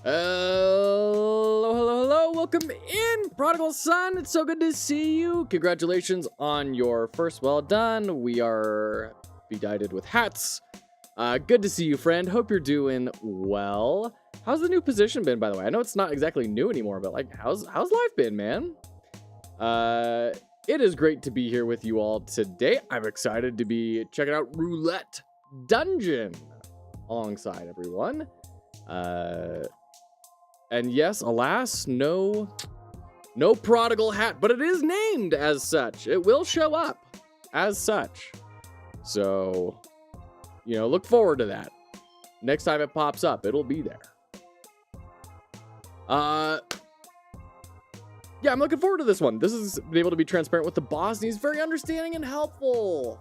Hello, hello, hello. Welcome in, Prodigal Son. It's so good to see you. Congratulations on your first well done. We are bedighted with hats. Good to see you, friend. Hope you're doing well. How's the new position been, by the way? I know it's not exactly new anymore, but like, how's life been, man? It is great to be here with you all today. I'm excited to be checking out Roulette Dungeon alongside everyone. And yes, alas, no prodigal hat, but it is named as such. It will show up as such. So, look forward to that. Next time it pops up, it'll be there. Yeah, I'm looking forward to this one. This is being able to be transparent with the boss, and he's very understanding and helpful.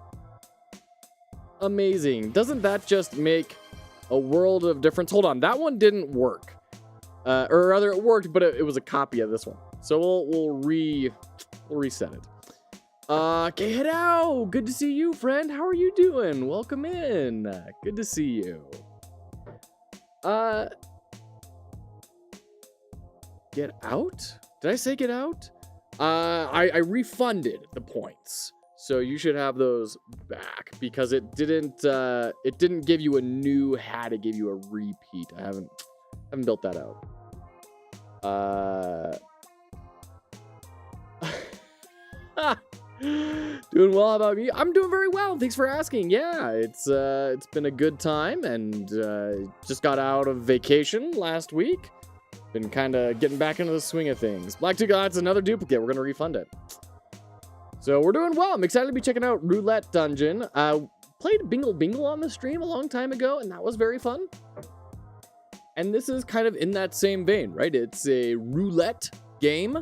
Amazing. Doesn't that just make a world of difference? Hold on, that one didn't work. Or rather, it worked, but it was a copy of this one. So we'll reset it. Get out! Good to see you, friend. How are you doing? Welcome in. Good to see you. Get out? Did I say get out? I refunded the points, so you should have those back because it didn't give you a new hat. It gave you a repeat. I haven't built that out. Doing well. How about me? I'm doing very well. Thanks for asking. Yeah, it's been a good time, and just got out of vacation last week. Been kind of getting back into the swing of things. Black 2 Gods, another duplicate. We're gonna refund it. So we're doing well. I'm excited to be checking out Roulette Dungeon. Played Bingle Bingle on the stream a long time ago, and that was very fun. And this is kind of in that same vein, right? It's a roulette game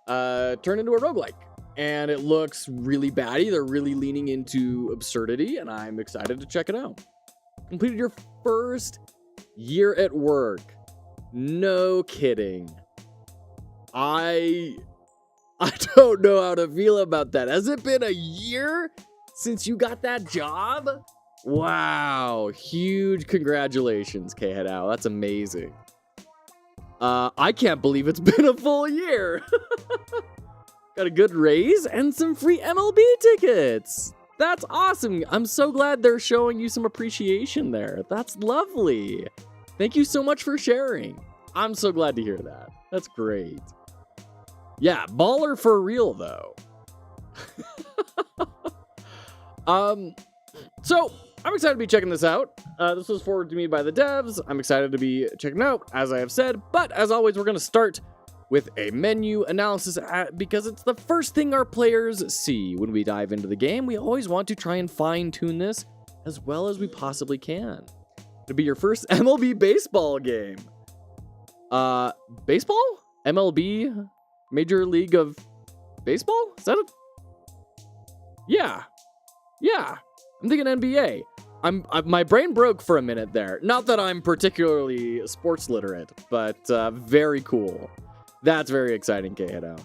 turned into a roguelike. And it looks really batty. They're really leaning into absurdity, and I'm excited to check it out. Completed your first year at work. No kidding. I don't know how to feel about that. Has it been a year since you got that job? Wow, huge congratulations, K-Head-Ow. That's amazing. I can't believe it's been a full year. Got a good raise and some free MLB tickets. That's awesome. I'm so glad they're showing you some appreciation there. That's lovely. Thank you so much for sharing. I'm so glad to hear that. That's great. Yeah, baller for real, though. So I'm excited to be checking this out. This was forwarded to me by the devs. I'm excited to be checking it out, as I have said. But as always, we're going to start with a menu analysis because it's the first thing our players see when we dive into the game. We always want to try and fine-tune this as well as we possibly can. It'll be your first MLB baseball game. Baseball? MLB? Major League of Baseball? Is that it? Yeah. I'm thinking NBA. My brain broke for a minute there. Not that I'm particularly sports literate, but very cool. That's very exciting, K-Head-Ow.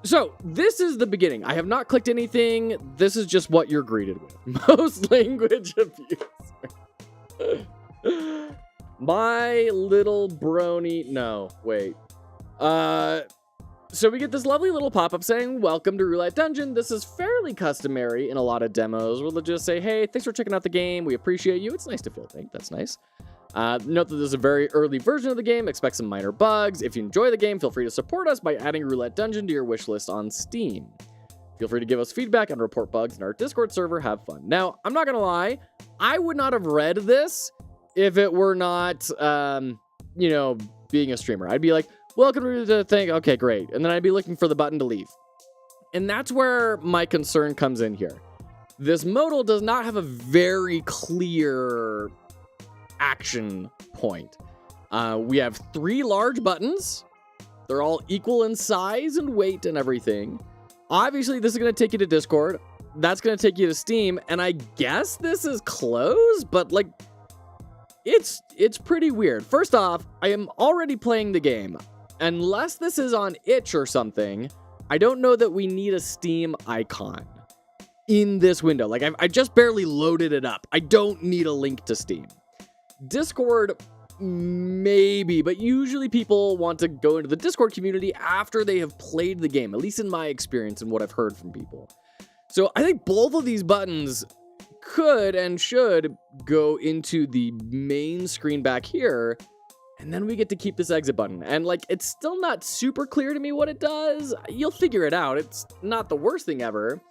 So this is the beginning. I have not clicked anything. This is just what you're greeted with. Most language abuse. My little brony. No, wait. So we get this lovely little pop-up saying, welcome to Roulette Dungeon. This is fairly customary in a lot of demos where they'll just say, hey, thanks for checking out the game. We appreciate you. It's nice to feel thanked. That's nice. Note that this is a very early version of the game. Expect some minor bugs. If you enjoy the game, feel free to support us by adding Roulette Dungeon to your wish list on Steam. Feel free to give us feedback and report bugs in our Discord server. Have fun. Now, I'm not going to lie. I would not have read this if it were not, being a streamer. I'd be like, welcome to the thing. Okay, great. And then I'd be looking for the button to leave. And that's where my concern comes in here. This modal does not have a very clear action point. We have 3 large buttons. They're all equal in size and weight and everything. Obviously, this is going to take you to Discord. That's going to take you to Steam. And I guess this is closed, but like, it's pretty weird. First off, I am already playing the game. Unless this is on itch or something, I don't know that we need a Steam icon in this window. Like, I just barely loaded it up. I don't need a link to Steam. Discord, maybe, but usually people want to go into the Discord community after they have played the game, at least in my experience and what I've heard from people. So I think both of these buttons could and should go into the main screen back here, and then we get to keep this exit button. And like, it's still not super clear to me what it does. You'll figure it out. It's not the worst thing ever.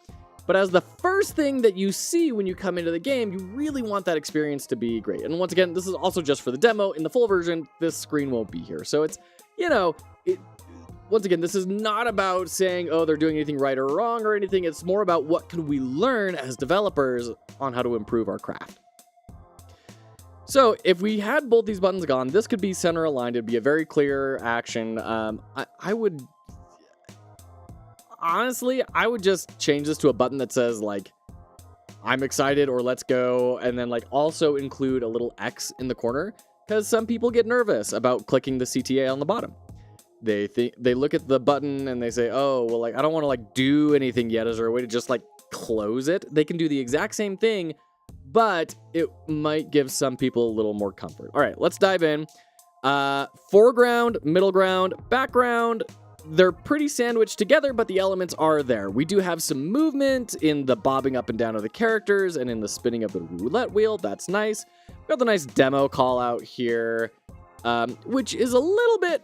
But as the first thing that you see when you come into the game, you really want that experience to be great. And once again, this is also just for the demo. In the full version, this screen won't be here. So it's, you know, once again, this is not about saying, oh, they're doing anything right or wrong or anything. It's more about what can we learn as developers on how to improve our craft. So if we had both these buttons gone, this could be center aligned. It'd be a very clear action. Honestly, I would just change this to a button that says like, I'm excited or let's go. And then like also include a little X in the corner, because some people get nervous about clicking the CTA on the bottom. They look at the button and they say, oh, well, like, I don't want to like do anything yet. Is there a way to just like close it? They can do the exact same thing, but it might give some people a little more comfort. All right, let's dive in. Foreground, middle ground, background. They're pretty sandwiched together, but the elements are there. We do have some movement in the bobbing up and down of the characters and in the spinning of the roulette wheel. That's nice. We got the nice demo call out here, which is a little bit,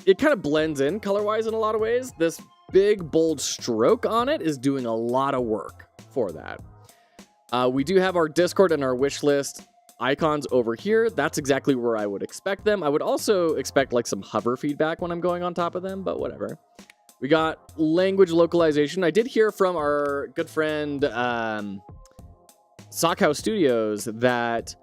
it kind of blends in color-wise in a lot of ways. This big, bold stroke on it is doing a lot of work for that. We do have our Discord and our wish list icons over here. That's exactly where I would expect them. I would also expect like some hover feedback when I'm going on top of them, but whatever. We got language localization. I did hear from our good friend Sockhouse Studios that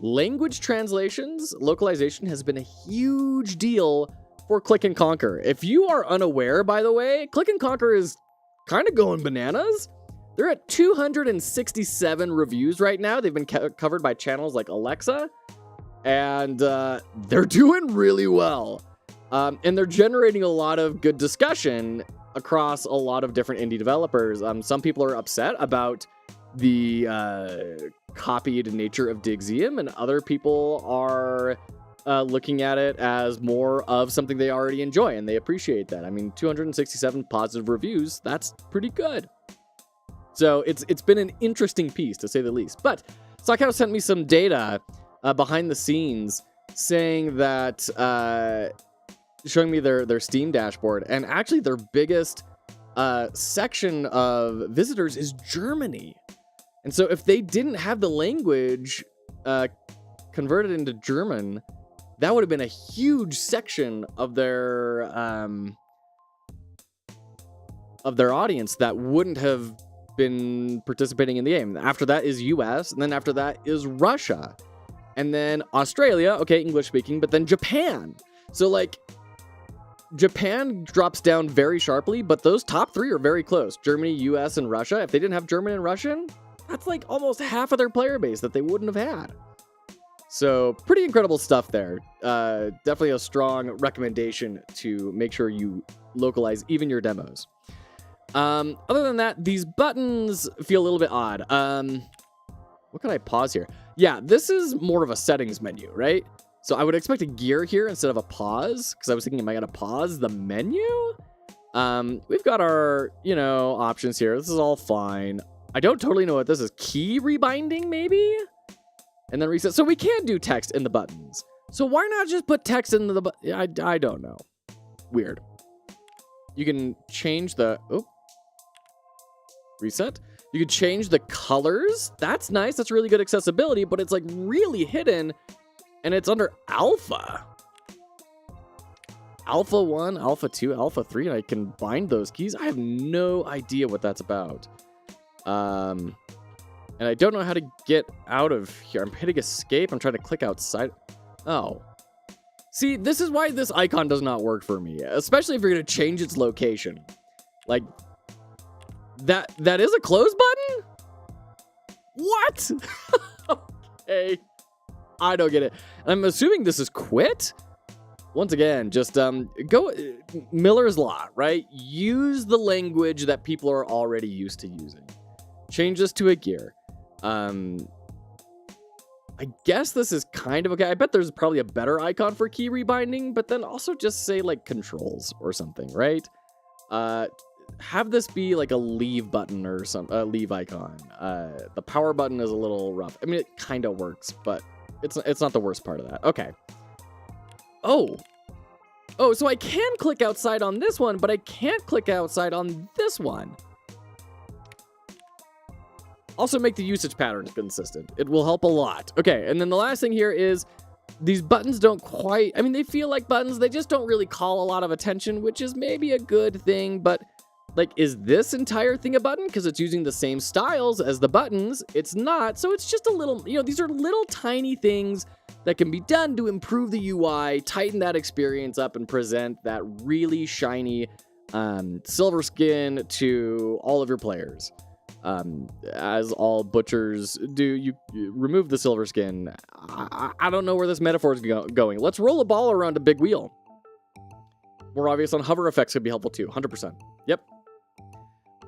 language translations, localization has been a huge deal for Click and Conquer. If you are unaware, by the way, Click and Conquer is kind of going bananas. They're at 267 reviews right now. They've been covered by channels like Alexa, and they're doing really well. And they're generating a lot of good discussion across a lot of different indie developers. Some people are upset about the copied nature of Digsium, and other people are looking at it as more of something they already enjoy, and they appreciate that. I mean, 267 positive reviews, that's pretty good. So it's been an interesting piece, to say the least. But Sockhouse sent me some data behind the scenes saying that, showing me their Steam dashboard, and actually their biggest section of visitors is Germany. And so if they didn't have the language converted into German, that would have been a huge section of their audience that wouldn't have been participating in the game. After that is US, and then after that is Russia, and then Australia, okay, English speaking, but then Japan. So like Japan drops down very sharply, but those top three are very close. Germany, US, and Russia. If they didn't have German and Russian, that's like almost half of their player base that they wouldn't have had. So pretty incredible stuff there. Definitely a strong recommendation to make sure you localize even your demos. Other than that, these buttons feel a little bit odd. What can I pause here? Yeah, this is more of a settings menu, right? So I would expect a gear here instead of a pause, because I was thinking, am I gonna pause the menu? We've got our, options here. This is all fine. I don't totally know what this is. Key rebinding, maybe? And then reset. So we can do text in the buttons. So why not just put text into the button? I don't know. Weird. You can change the... Oh. Reset. You can change the colors. That's nice. That's really good accessibility, but it's like really hidden, and it's under alpha. Alpha 1, Alpha 2, Alpha 3, and I can bind those keys. I have no idea what that's about. And I don't know how to get out of here. I'm hitting escape. I'm trying to click outside. Oh. See, this is why this icon does not work for me, especially if you're going to change its location. Like, that is a close button? What? Okay. I don't get it. I'm assuming this is quit? Once again, just go Miller's Law, right? Use the language that people are already used to using. Change this to a gear. I guess this is kind of okay. I bet there's probably a better icon for key rebinding, but then also just say like controls or something, right? Have this be like a leave button or some leave icon. The power button is a little rough. I mean, it kind of works, but it's not the worst part of that. Okay. Oh, so I can click outside on this one, but I can't click outside on this one. Also make the usage patterns consistent. It will help a lot. Okay, and then the last thing here is these buttons don't quite, I mean, they feel like buttons. They just don't really call a lot of attention, which is maybe a good thing, but like, is this entire thing a button? Because it's using the same styles as the buttons. It's not, so it's just a little, these are little tiny things that can be done to improve the UI, tighten that experience up, and present that really shiny silver skin to all of your players. As all butchers do, you remove the silver skin. I don't know where this metaphor is going. Let's roll a ball around a big wheel. More obvious on hover effects could be helpful too, 100%. Yep.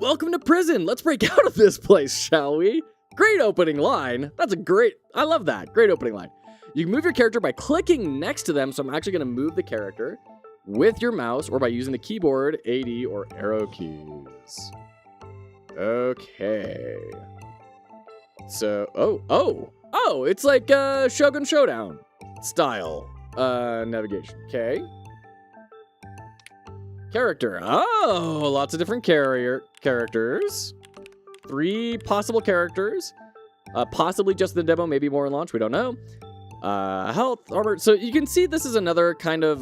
Welcome to prison. Let's break out of this place, shall we? Great opening line. I love that. Great opening line. You can move your character by clicking next to them, so I'm actually going to move the character with your mouse or by using the keyboard, AD, or arrow keys. Okay. So, it's like Shogun Showdown style navigation. Okay. Character. Oh, lots of different characters. 3 possible characters. Possibly just the demo, maybe more in launch. We don't know. Health, armor. So you can see this is another kind of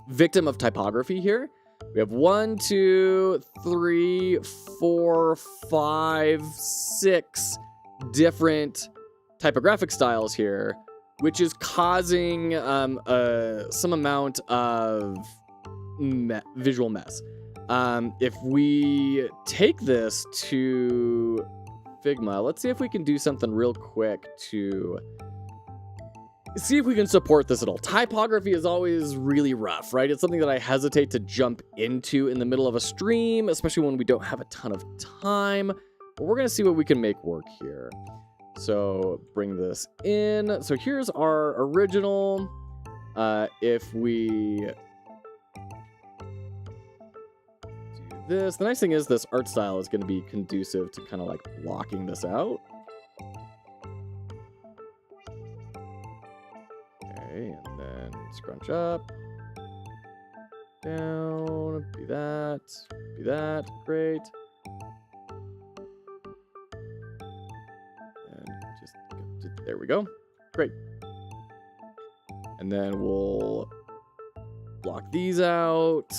victim of typography here. We have 1, 2, 3, 4, 5, 6 different typographic styles here, which is causing some amount of visual mess. If we take this to Figma, let's see if we can do something real quick to see if we can support this at all. Typography is always really rough, right? It's something that I hesitate to jump into in the middle of a stream, especially when we don't have a ton of time. But we're gonna see what we can make work here. So bring this in. So here's our original. If we do this, the nice thing is this art style is gonna be conducive to kind of like blocking this out. And then scrunch up, down, be that, great. And just, there we go, great. And then we'll block these out.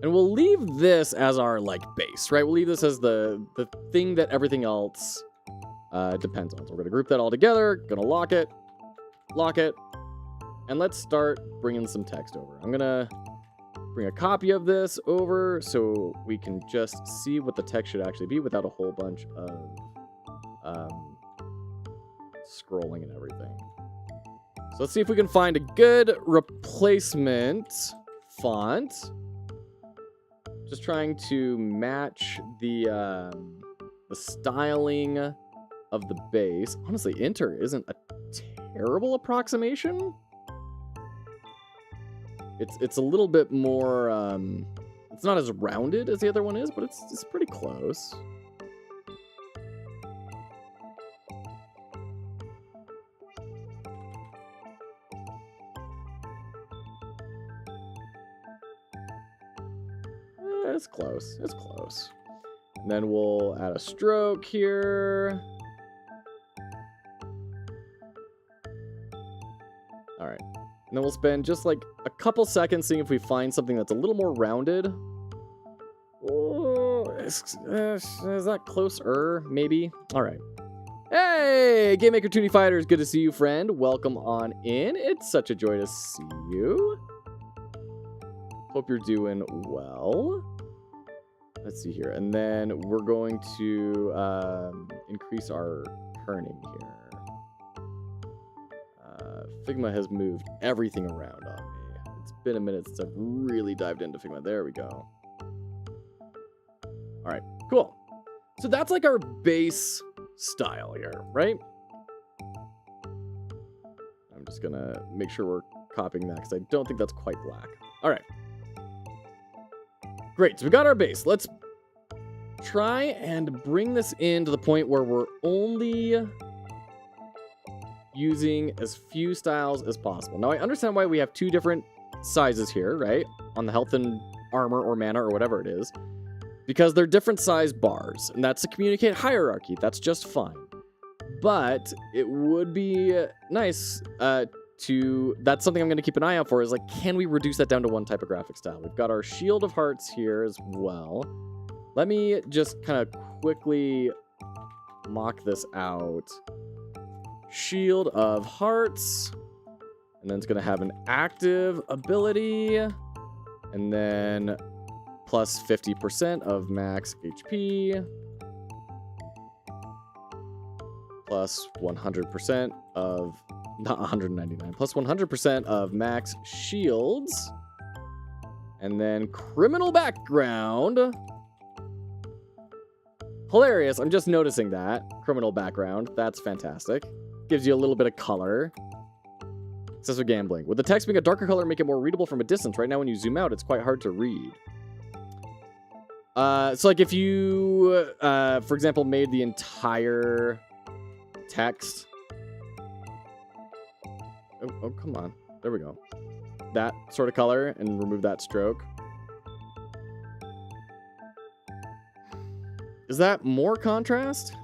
And we'll leave this as our like base, right? We'll leave this as the thing that everything else depends on. So we're gonna group that all together, gonna lock it, and let's start bringing some text over. I'm gonna bring a copy of this over so we can just see what the text should actually be without a whole bunch of scrolling and everything. So let's see if we can find a good replacement font. Just trying to match the styling of the base. Honestly, Enter isn't a terrible approximation. It's a little bit more it's not as rounded as the other one is, but it's pretty close. It's close. It's close. And then we'll add a stroke here. All right. And then we'll spend just like a couple seconds seeing if we find something that's a little more rounded. Oh, is that closer? Maybe. All right. Hey, Game Maker 2D Fighters. Good to see you, friend. Welcome on in. It's such a joy to see you. Hope you're doing well. Let's see here. And then we're going to increase our kerning here. Figma has moved everything around on me. It's been a minute since I've really dived into Figma. There we go. All right, cool. So that's like our base style here, right? I'm just gonna make sure we're copying that because I don't think that's quite black. All right. Great, so we got our base. Let's try and bring this in to the point where we're only using as few styles as possible. Now, I understand why we have two different sizes here, right? On the health and armor or mana or whatever it is. Because they're different size bars, and that's to communicate hierarchy. That's just fine. But it would be nice that's something I'm going to keep an eye out for, is like, can we reduce that down to one typographic style? We've got our Shield of Hearts here as well. Let me just kind of quickly mock this out. Shield of Hearts, and then it's going to have an active ability, and then plus 50% of max HP, plus 100% of, not 199, plus 100% of max shields, and then criminal background. Hilarious. I'm just noticing that. Criminal background. That's fantastic. Gives you a little bit of color. Excessive gambling. With the text being a darker color, make it more readable from a distance. Right now, when you zoom out, it's quite hard to read. So like if you, for example, made the entire text. Oh, come on. There we go. That sort of color and remove that stroke. Is that more contrast?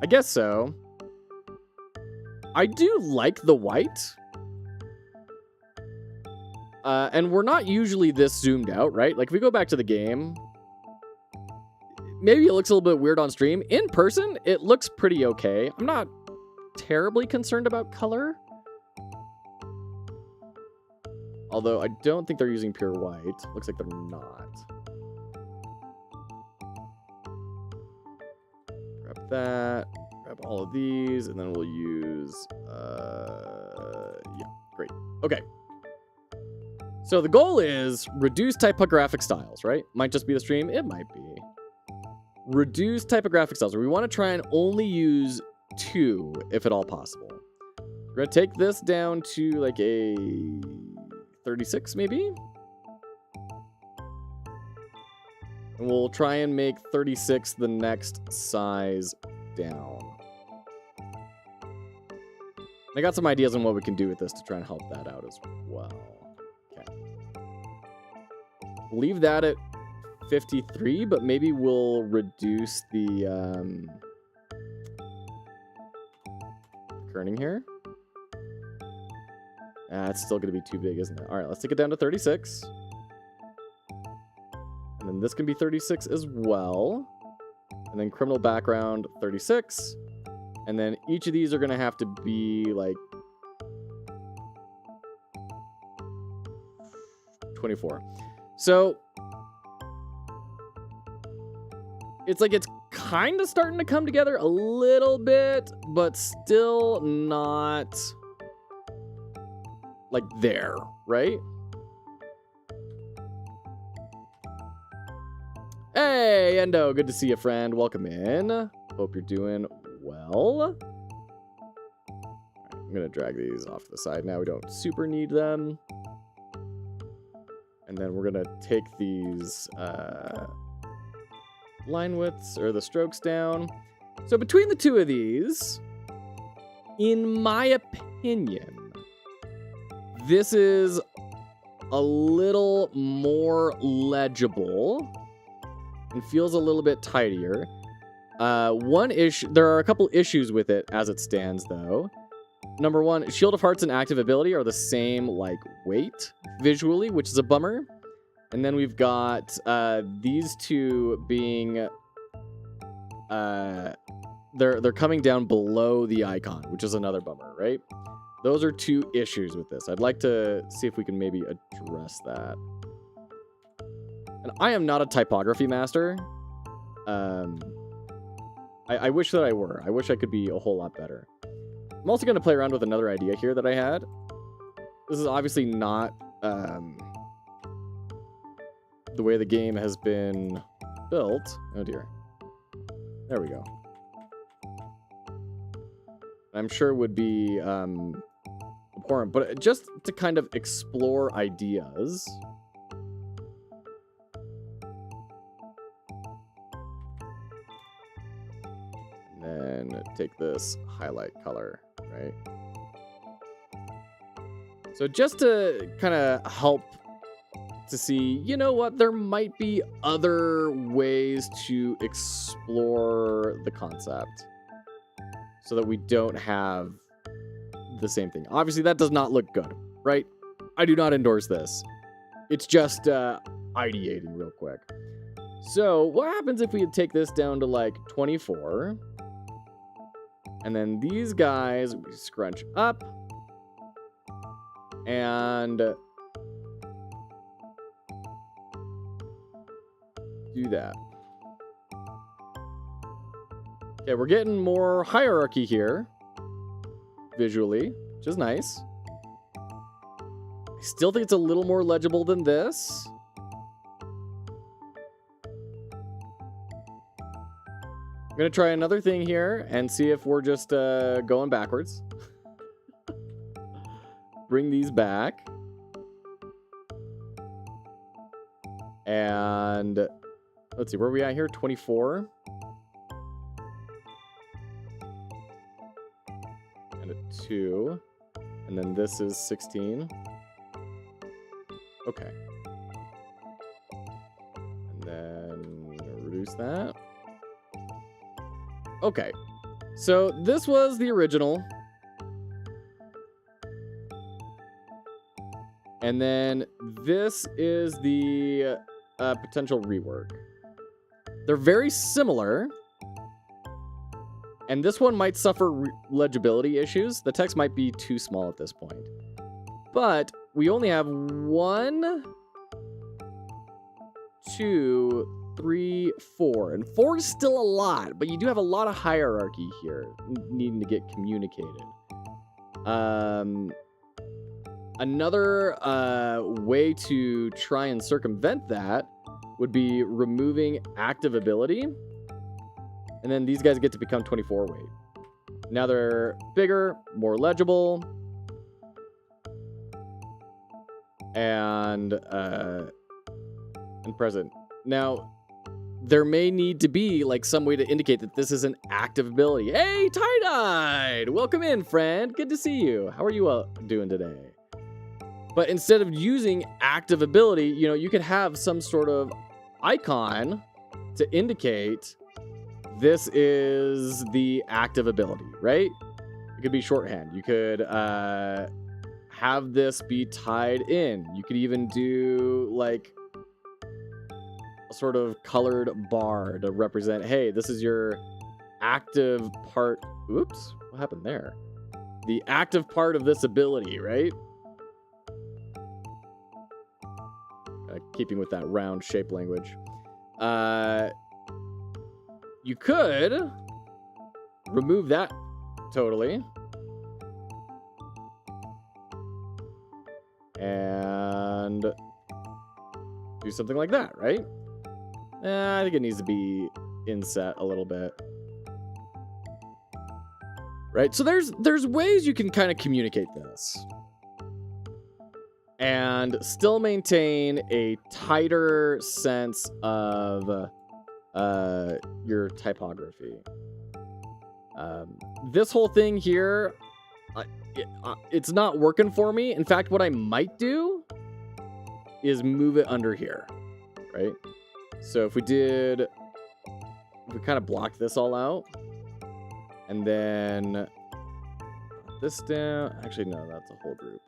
I guess so. I do like the white. And we're not usually this zoomed out, right? Like if we go back to the game, maybe it looks a little bit weird on stream. In person, it looks pretty okay. I'm not terribly concerned about color. Although I don't think they're using pure white. Looks like they're not. Grab that. Grab all of these. And then we'll use... yeah, great. Okay. So the goal is reduce typographic styles, right? Might just be the stream. It might be. Reduce typographic styles. We want to try and only use 2, if at all possible. We're going to take this down to like a 36, maybe? And we'll try and make 36 the next size down. I got some ideas on what we can do with this to try and help that out as well. Okay. Leave that at 53, but maybe we'll reduce the kerning here. It's still going to be too big, isn't it? All right, let's take it down to 36. And then this can be 36 as well. And then criminal background, 36. And then each of these are going to have to be like 24. So it's like it's kind of starting to come together a little bit, but still not like there, right? Hey, Endo, good to see you, friend. Welcome in. Hope you're doing well. I'm gonna drag these off to the side now. We don't super need them. And then we're gonna take these line widths or the strokes down. So between the two of these, in my opinion, this is a little more legible and feels a little bit tidier. One issue, there are a couple issues with it as it stands though. Number one, Shield of Hearts and active ability are the same like weight visually, which is a bummer. And then we've got these two being they're coming down below the icon, which is another bummer, right? Those are two issues with this. I'd like to see if we can maybe address that. And I am not a typography master. I wish that I were. I wish I could be a whole lot better. I'm also going to play around with another idea here that I had. This is obviously not the way the game has been built. Oh dear. There we go. I'm sure would be abhorrent, but just to kind of explore ideas. And then take this highlight color, right? So just to kind of help to see, you know what, there might be other ways to explore the concept so that we don't have the same thing. Obviously, that does not look good, right? I do not endorse this. It's just ideating real quick. So what happens if we take this down to like 24? And then these guys, we scrunch up. And do that. Okay, we're getting more hierarchy here. Visually, which is nice. I still think it's a little more legible than this. I'm gonna try another thing here and see if we're just going backwards. Bring these back. And let's see, where are we at here? 24. And a 2. And then this is 16. Okay. And then reduce that. Okay. So this was the original. And then this is the potential rework. They're very similar. And this one might suffer legibility issues. The text might be too small at this point. But we only have 1, 2, 3, 4. And 4 is still a lot, but you do have a lot of hierarchy here needing to get communicated. Another way to try and circumvent that would be removing active ability. And then these guys get to become 24 weight. Now they're bigger, more legible. And present. Now, there may need to be like some way to indicate that this is an active ability. Hey, Tie-Dyed! Welcome in, friend. Good to see you. How are you doing today? But instead of using active ability, you know, you could have some sort of icon to indicate this is the active ability, right? It could be shorthand. You could have this be tied in. You could even do like a sort of colored bar to represent, hey, this is your active part. Oops, what happened there? The active part of this ability, right? Keeping with that round shape language. You could remove that totally. And do something like that, right? I think it needs to be inset a little bit. Right? So there's ways you can kind of communicate this. And still maintain a tighter sense of your typography. This whole thing here, it's not working for me. In fact, what I might do is move it under here, right? So if we kind of blocked this all out, and then this down. Actually, no, that's a whole group.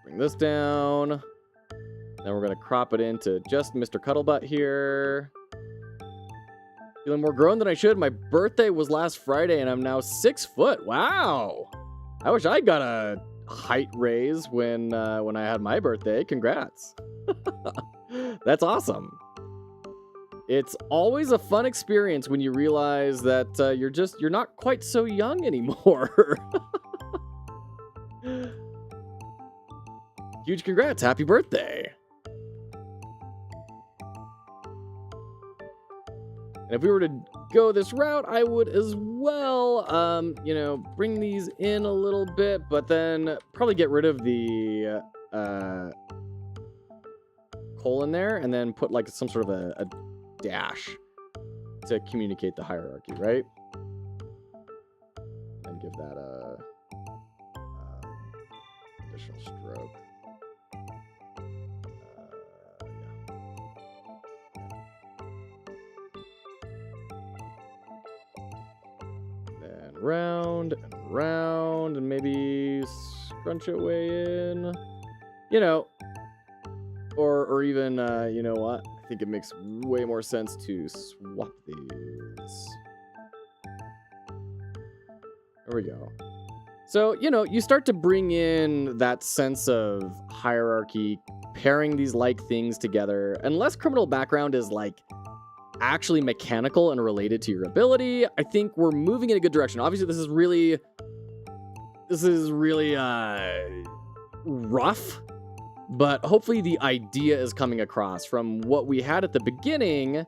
Bring this down. Then we're going to crop it into just Mr. Cuddlebutt here. Feeling more grown than I should. My birthday was last Friday, and I'm now 6 foot. Wow. I wish I got a height raise when I had my birthday. Congrats. That's awesome. It's always a fun experience when you realize that you're not quite so young anymore. Huge congrats. Happy birthday. And if we were to go this route, I would as well, you know, bring these in a little bit, but then probably get rid of the coal in there and then put like some sort of a dash to communicate the hierarchy, right? And give that a additional stroke. Then round and round, and maybe scrunch it way in, you know, or even, you know what? I think it makes way more sense to swap these. There we go. So, you know, you start to bring in that sense of hierarchy, pairing these like things together. Unless criminal background is like actually mechanical and related to your ability, I think we're moving in a good direction. Obviously, this is really rough, but hopefully the idea is coming across from what we had at the beginning,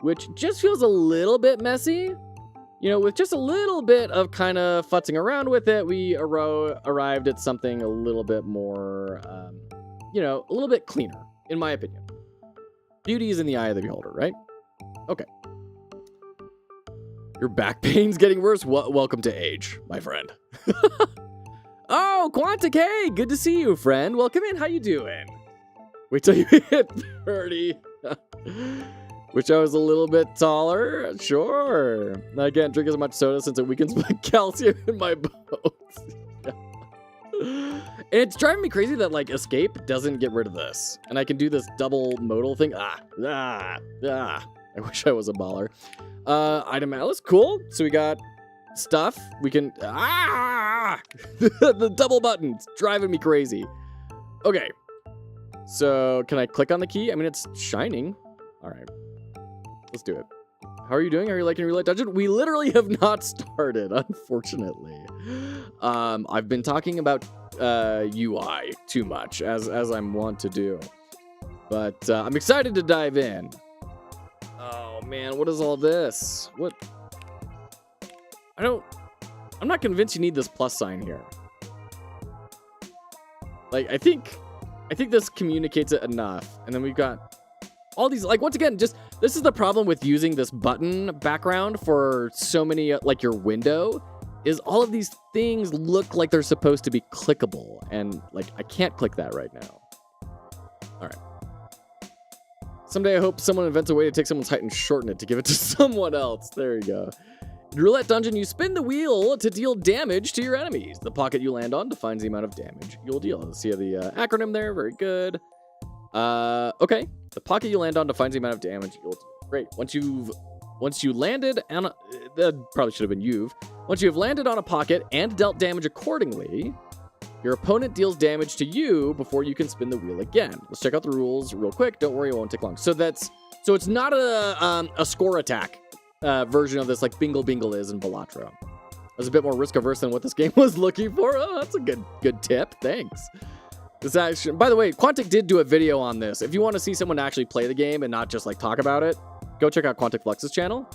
which just feels a little bit messy. You know, with just a little bit of kind of futzing around with it, we arrived at something a little bit more, you know, a little bit cleaner, in my opinion. Beauty is in the eye of the beholder, right? Okay. Your back pain's getting worse? Welcome to age, my friend. Oh, Quantic, hey, good to see you, friend. Welcome in, how you doing? Wait till you hit 30. Wish I was a little bit taller. Sure. I can't drink as much soda since it weakens my calcium in my bones. And it's driving me crazy that, like, escape doesn't get rid of this. And I can do this double modal thing. I wish I was a baller. Item Alice, cool. So we got stuff. We can, the double button. It's driving me crazy. Okay. So can I click on the key? I mean, it's shining. All right. Let's do it. How are you doing? Are you liking Roulette Dungeon? We literally have not started, unfortunately. I've been talking about UI too much, as I'm wont to do. But I'm excited to dive in. Oh man, what is all this? What? I'm not convinced you need this plus sign here. Like, I think this communicates it enough. And then we've got all these, like, once again, just, this is the problem with using this button background for so many, like, your window, is all of these things look like they're supposed to be clickable. And, like, I can't click that right now. All right. Someday I hope someone invents a way to take someone's height and shorten it to give it to someone else. There you go. In Roulette Dungeon, you spin the wheel to deal damage to your enemies. The pocket you land on defines the amount of damage you'll deal. Let's see the acronym there. Very good. Okay. The pocket you land on defines the amount of damage you'll deal. Great. Once you landed on that probably should have been you've. Once you have landed on a pocket and dealt damage accordingly, your opponent deals damage to you before you can spin the wheel again. Let's check out the rules real quick. Don't worry, it won't take long. So it's not a score attack version of this like Bingle Bingle is in Balatro. There's a bit more risk averse than what this game was looking for. Oh, that's a good tip. Thanks. This action, by the way, Quantic did do a video on this. If you want to see someone actually play the game and not just like talk about it, go check out Quantic Flux's channel.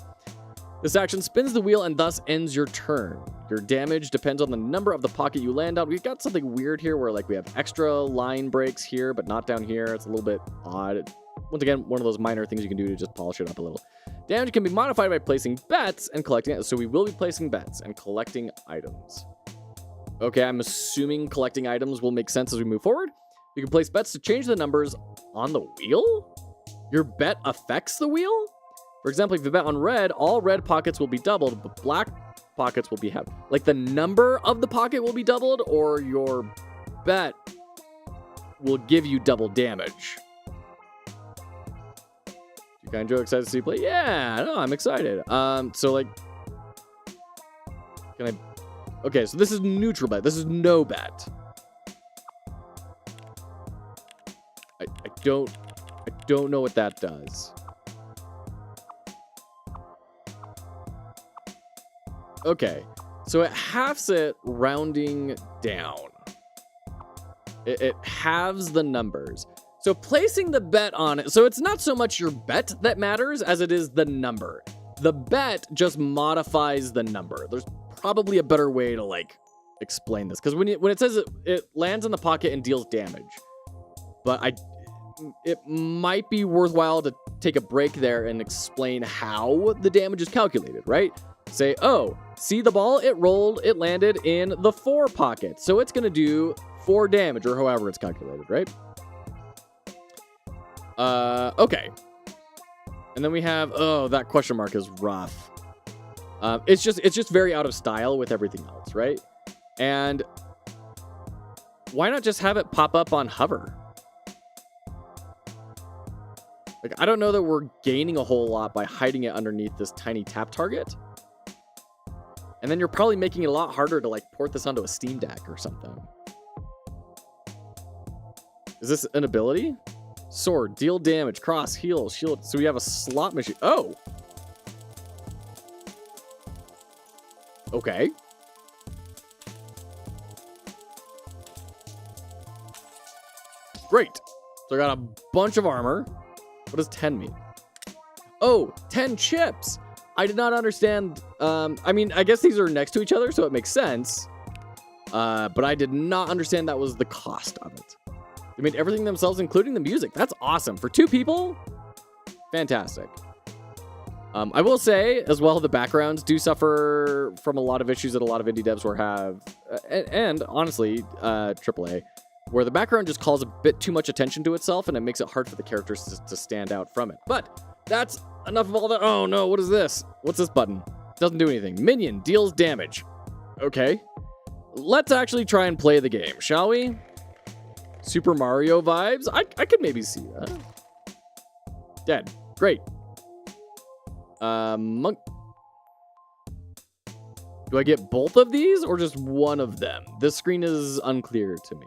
This action spins the wheel and thus ends your turn. Your damage depends on the number of the pocket you land on. We've got something weird here where like we have extra line breaks here, but not down here. It's a little bit odd. Once again, one of those minor things you can do to just polish it up a little. Damage can be modified by placing bets and collecting it. So we will be placing bets and collecting items. Okay, I'm assuming collecting items will make sense as we move forward. You can place bets to change the numbers on the wheel. Your bet affects the wheel. For example, if you bet on red, all red pockets will be doubled, but black pockets will be halved. Like the number of the pocket will be doubled, or your bet will give you double damage. You kind of excited to see you play? Yeah, no, I'm excited. So like, can I? Okay, so this is neutral bet. This is no bet. I don't know what that does. Okay, so it halves it rounding down. It halves the numbers. So placing the bet on it, so it's not so much your bet that matters as it is the number. The bet just modifies the number. There's probably a better way to like explain this, because when it says it lands in the pocket and deals damage, but it might be worthwhile to take a break there and explain how the damage is calculated, right? Say, oh, see the ball? It rolled, it landed in the 4 pocket, so it's gonna do 4 damage, or however it's calculated, right? Okay. And then we have, oh, that question mark is rough. It's just very out of style with everything else, right? And why not just have it pop up on hover? Like, I don't know that we're gaining a whole lot by hiding it underneath this tiny tap target. And then you're probably making it a lot harder to like port this onto a Steam Deck or something. Is this an ability? Sword, deal damage, cross, heal, shield. So we have a slot machine. Oh! Okay. Great. So I got a bunch of armor. What does 10 mean? Oh, 10 chips. I did not understand. I mean, I guess these are next to each other, so it makes sense. But I did not understand that was the cost of it. They made everything themselves, including the music. That's awesome. For 2 people, fantastic. I will say, as well, the backgrounds do suffer from a lot of issues that a lot of indie devs have, and honestly, AAA, where the background just calls a bit too much attention to itself, and it makes it hard for the characters to stand out from it. But that's enough of all that. Oh no, what is this? What's this button? Doesn't do anything. Minion deals damage. Okay. Let's actually try and play the game, shall we? Super Mario vibes? I could maybe see that. Dead. Great. Monk. Do I get both of these or just one of them? This screen is unclear to me.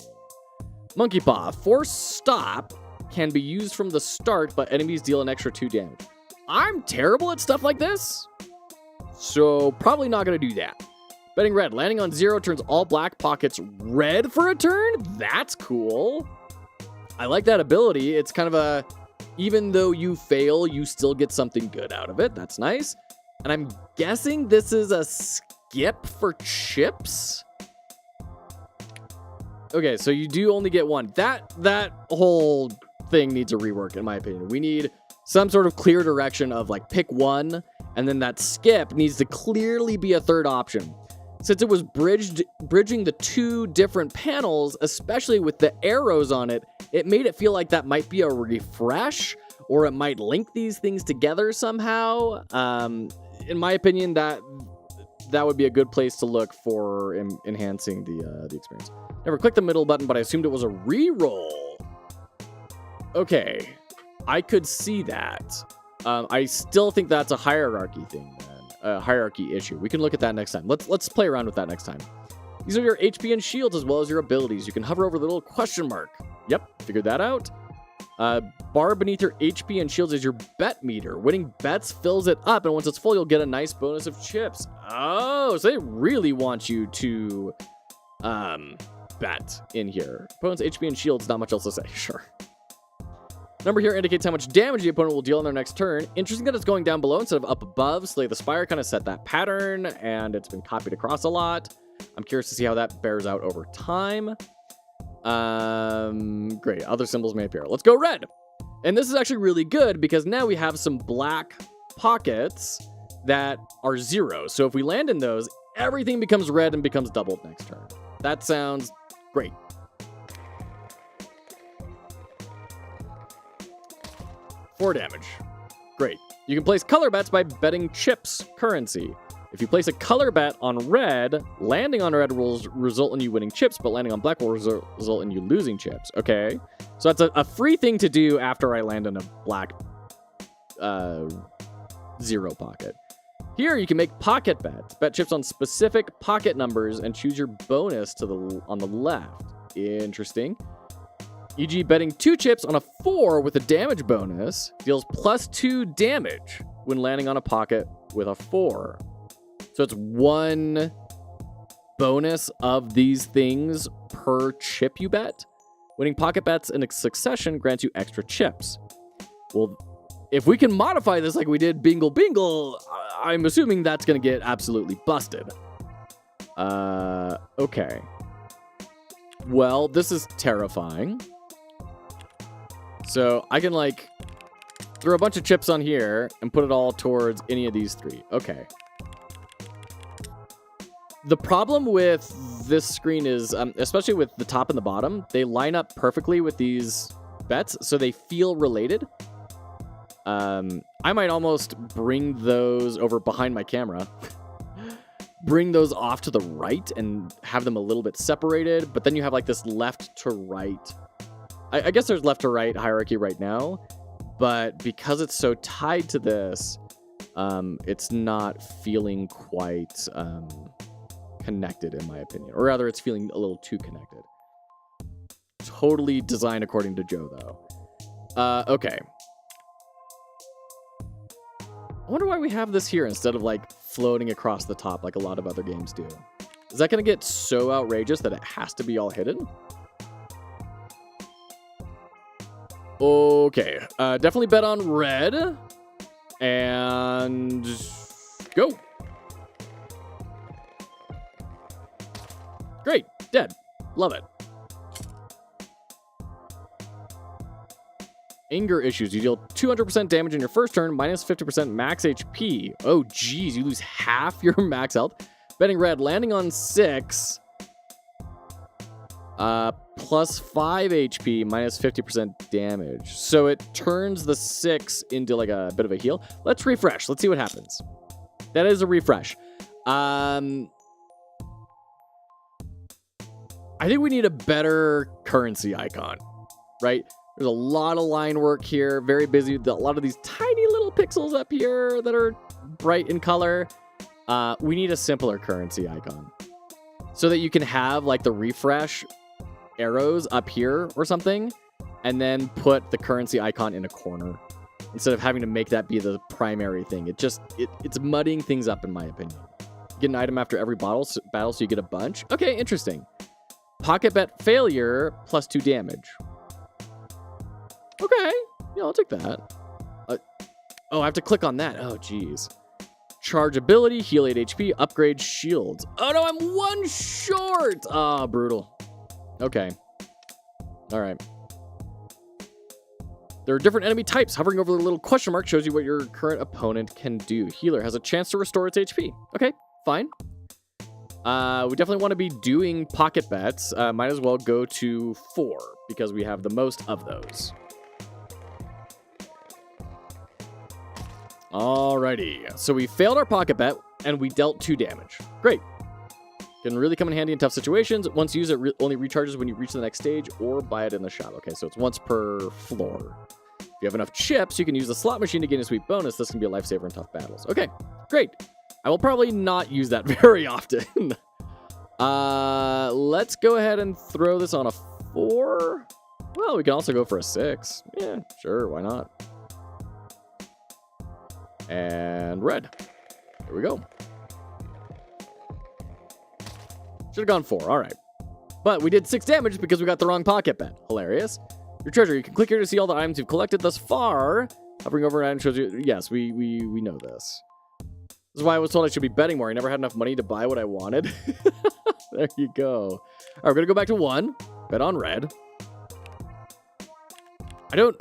Monkey Paw. Force stop can be used from the start, but enemies deal an extra 2 damage. I'm terrible at stuff like this, so probably not going to do that. Betting red. Landing on 0 turns all black pockets red for a turn? That's cool. I like that ability. It's kind of a, even though you fail, you still get something good out of it. That's nice. And I'm guessing this is a skip for chips? Okay, so you do only get 1. That whole thing needs a rework, in my opinion. We need some sort of clear direction of like pick 1, and then that skip needs to clearly be a 3rd option. Since it was bridging the 2 different panels, especially with the arrows on it, it made it feel like that might be a refresh, or it might link these things together somehow. In my opinion, that would be a good place to look for enhancing the experience. Never clicked the middle button, but I assumed it was a reroll. Okay, I could see that. I still think that's a hierarchy thing, then. A hierarchy issue. We can look at that next time. Let's play around with that next time. These are your HP and shields as well as your abilities. You can hover over the little question mark. Yep, figured that out. Bar beneath your HP and shields is your bet meter. Winning bets fills it up, and once it's full, you'll get a nice bonus of chips. Oh, so they really want you to bet in here. Opponent's HP and shields, not much else to say. Sure. Number here indicates how much damage the opponent will deal on their next turn. Interesting that it's going down below instead of up above. Slay the Spire kind of set that pattern, and it's been copied across a lot. I'm curious to see how that bears out over time. Great. Other symbols may appear. Let's go red. And this is actually really good because now we have some black pockets that are 0. So if we land in those, everything becomes red and becomes doubled next turn. That sounds great. Four damage. Great. You can place color bets by betting chips currency. If you place a color bet on red, landing on red will result in you winning chips, but landing on black will result in you losing chips. Okay. So that's a free thing to do after I land in a black 0 pocket. Here you can make pocket bets. Bet chips on specific pocket numbers and choose your bonus on the left. Interesting. E.g. betting 2 chips on a 4 with a damage bonus deals +2 damage when landing on a pocket with a 4. So it's 1 bonus of these things per chip you bet. Winning pocket bets in a succession grants you extra chips. Well, if we can modify this like we did Bingle Bingle, I'm assuming that's going to get absolutely busted. Okay. Well, this is terrifying. So I can, like, throw a bunch of chips on here and put it all towards any of these three. Okay. The problem with this screen is, especially with the top and the bottom, they line up perfectly with these bets, so they feel related. I might almost bring those over behind my camera. Bring those off to the right and have them a little bit separated, but then you have like this left to right. I guess there's left to right hierarchy right now, but because it's so tied to this, it's not feeling quite connected, in my opinion. Or rather, it's feeling a little too connected. Totally designed according to Joe, though. Okay. I wonder why we have this here instead of, like, floating across the top like a lot of other games do. Is that going to get so outrageous that it has to be all hidden? Okay. Definitely bet on red. And go. Great. Dead. Love it. Anger issues. You deal 200% damage in your first turn, minus 50% max HP. Oh, geez. You lose half your max health. Betting red. Landing on 6. Plus 5 HP, minus 50% damage. So it turns the 6 into like a bit of a heal. Let's refresh. Let's see what happens. That is a refresh. I think we need a better currency icon, right? There's a lot of line work here, very busy. A lot of these tiny little pixels up here that are bright in color. We need a simpler currency icon so that you can have like the refresh arrows up here or something, and then put the currency icon in a corner instead of having to make that be the primary thing. It's muddying things up, in my opinion. Get an item after every battle, so you get a bunch. Okay, interesting. Pocket bet failure, plus 2 damage. Okay, yeah, I'll take that. Oh, I have to click on that. Oh, geez. Charge ability, heal 8 HP, upgrade shields. Oh, no, I'm 1 short. Ah, brutal. Okay. All right. There are different enemy types. Hovering over the little question mark shows you what your current opponent can do. Healer has a chance to restore its HP. Okay, fine. We definitely want to be doing pocket bets. Might as well go to 4 because we have the most of those. Alrighty. So we failed our pocket bet and we dealt 2 damage. Great. Can really come in handy in tough situations. Once used, it only recharges when you reach the next stage or buy it in the shop. Okay, so it's once per floor. If you have enough chips, you can use the slot machine to gain a sweet bonus. This can be a lifesaver in tough battles. Okay, great. I will probably not use that very often. Let's go ahead and throw this on a 4. Well, we can also go for a 6. Yeah, sure, why not? And red. Here we go. Should have gone 4. All right. But we did 6 damage because we got the wrong pocket bet. Hilarious. Your treasure. You can click here to see all the items you've collected thus far. Hovering over an item shows you... Yes, we know this. This is why I was told I should be betting more. I never had enough money to buy what I wanted. There you go. All right, we're going to go back to 1. Bet on red. I don't...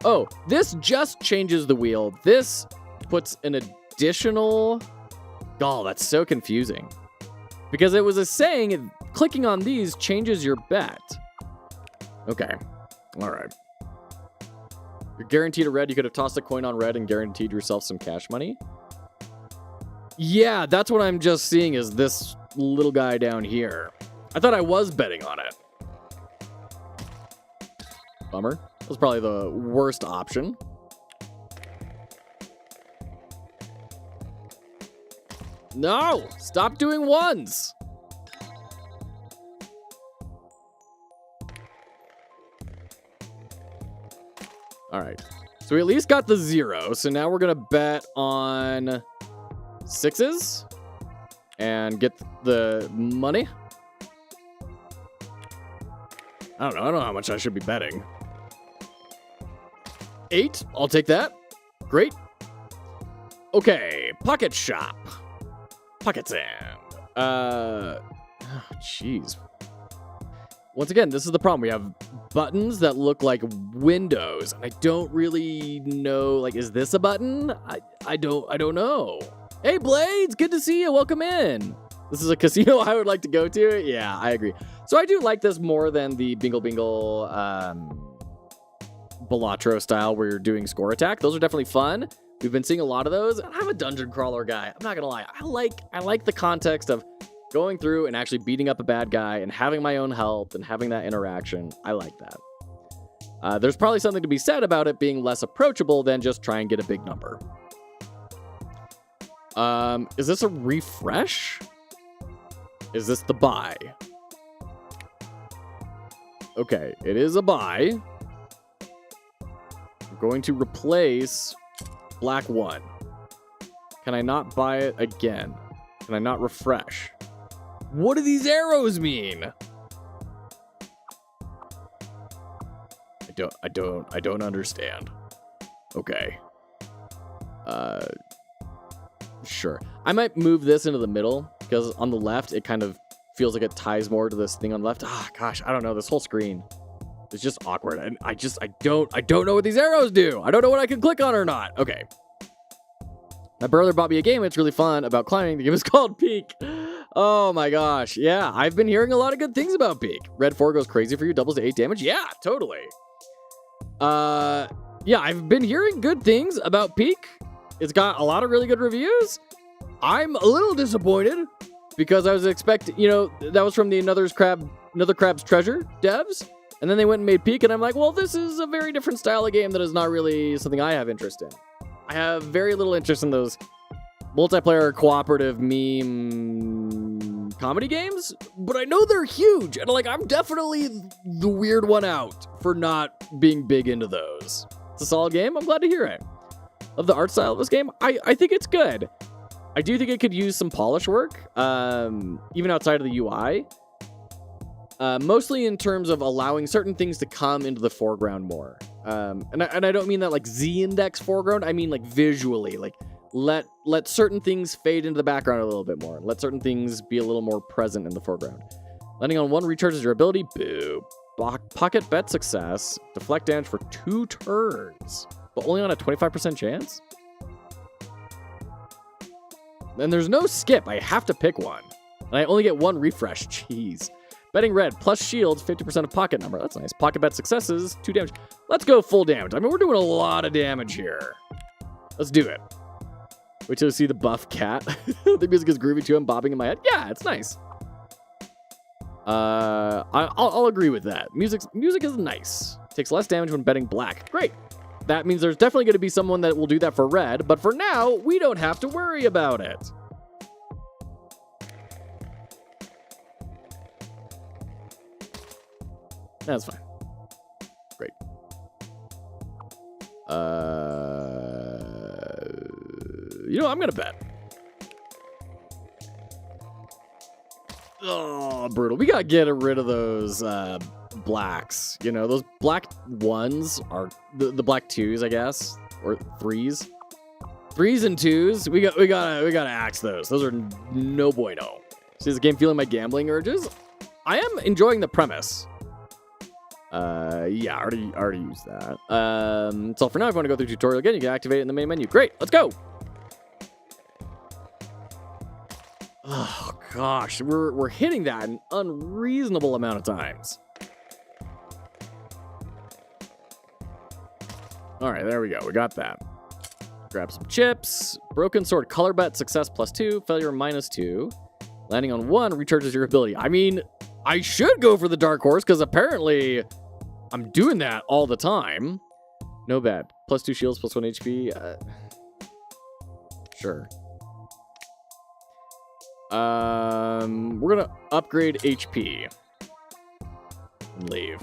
Oh, this just changes the wheel. This puts an additional... Oh, that's so confusing. Because it was saying clicking on these changes your bet. Okay. All right. You're guaranteed a red. You could have tossed a coin on red and guaranteed yourself some cash money. Yeah, that's what I'm just seeing is this little guy down here. I thought I was betting on it. Bummer. That was probably the worst option. No! Stop doing ones! Alright. So we at least got the 0. So now we're going to bet on 6s. And get the money. I don't know how much I should be betting. 8. I'll take that. Great. Okay, pocket shop. Pocket sand. Jeez. Once again, this is the problem. We have buttons that look like windows, and I don't really know. Like, is this a button? I don't know. Hey, Blades, good to see you. Welcome in. This is a casino I would like to go to. Yeah, I agree. So I do like this more than the Bingle Bingle Balatro style where you're doing score attack. Those are definitely fun. We've been seeing a lot of those. I'm a dungeon crawler guy. I'm not gonna lie. I like the context of going through and actually beating up a bad guy and having my own health and having that interaction. I like that. There's probably something to be said about it being less approachable than just try and get a big number. Is this a refresh? Is this the buy? Okay, it is a buy. I'm going to replace black 1. Can I not buy it again? Can I not refresh? What do these arrows mean? I don't understand. Okay. Sure. I might move this into the middle because on the left it kind of feels like it ties more to this thing on the left. Ah, gosh, I don't know. This whole screen is just awkward. And I don't know what these arrows do. I don't know what I can click on or not. Okay. My brother bought me a game. It's really fun about climbing. The game is called Peak. Oh my gosh. Yeah, I've been hearing a lot of good things about Peak. Red 4 goes crazy for you, doubles to 8 damage. Yeah, totally. Yeah, I've been hearing good things about Peak. It's got a lot of really good reviews. I'm a little disappointed because I was expecting, that was from the Another Crab's Treasure devs. And then they went and made Peak, and I'm like, well, this is a very different style of game that is not really something I have interest in. I have very little interest in those multiplayer cooperative meme comedy games, but I know they're huge, and I'm definitely the weird one out for not being big into those. It's a solid game. I'm glad to hear it. Of the art style of this game, I think it's good. I do think it could use some polish work, even outside of the UI. Mostly in terms of allowing certain things to come into the foreground more. And I don't mean that like Z-index foreground. I mean like visually, like let certain things fade into the background a little bit more. Let certain things be a little more present in the foreground. Landing on 1 recharges your ability. Boo. Pocket bet success. Deflect damage for 2 turns, but only on a 25% chance. And there's no skip. I have to pick one. And I only get 1 refresh. Jeez. Betting red, plus shields, 50% of pocket number. That's nice. Pocket bet successes, 2 damage. Let's go full damage. I mean, we're doing a lot of damage here. Let's do it. Wait till you see the buff cat. The music is groovy too. I'm bobbing in my head. Yeah, it's nice. I'll agree with that. Music is nice. Takes less damage when betting black. Great. That means there's definitely going to be someone that will do that for red, but for now, we don't have to worry about it. That's fine. Great. I'm gonna bet. Oh, brutal. We gotta get rid of those blacks. Those black 1s are the black 2s, I guess, or 3s. 3s and 2s. We gotta axe those. Those are no bueno. See this game feeling my gambling urges? I am enjoying the premise. Yeah, I already used that. So for now, if you want to go through the tutorial again, you can activate it in the main menu. Great, let's go. Oh gosh, we're hitting that an unreasonable amount of times. All right, there we go. We got that. Grab some chips. Broken sword color bet success +2, failure -2. Landing on 1 recharges your ability. I mean, I should go for the dark horse because apparently I'm doing that all the time. No bad. +2 shields, +1 HP. Sure. We're gonna upgrade HP and leave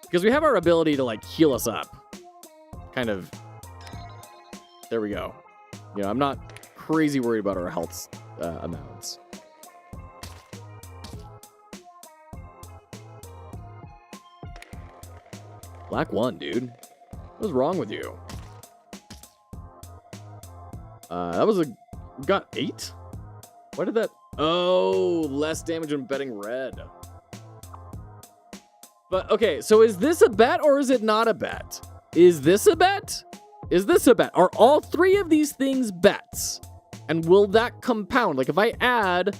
because we have our ability to heal us up. Kind of. There we go. I'm not crazy worried about our health amounts. Black 1, dude. What's wrong with you? That was got 8? Why did that? Oh, less damage when betting red. But okay, so is this a bet or is it not a bet? Is this a bet? Is this a bet? Are all 3 of these things bets? And will that compound? Like if I add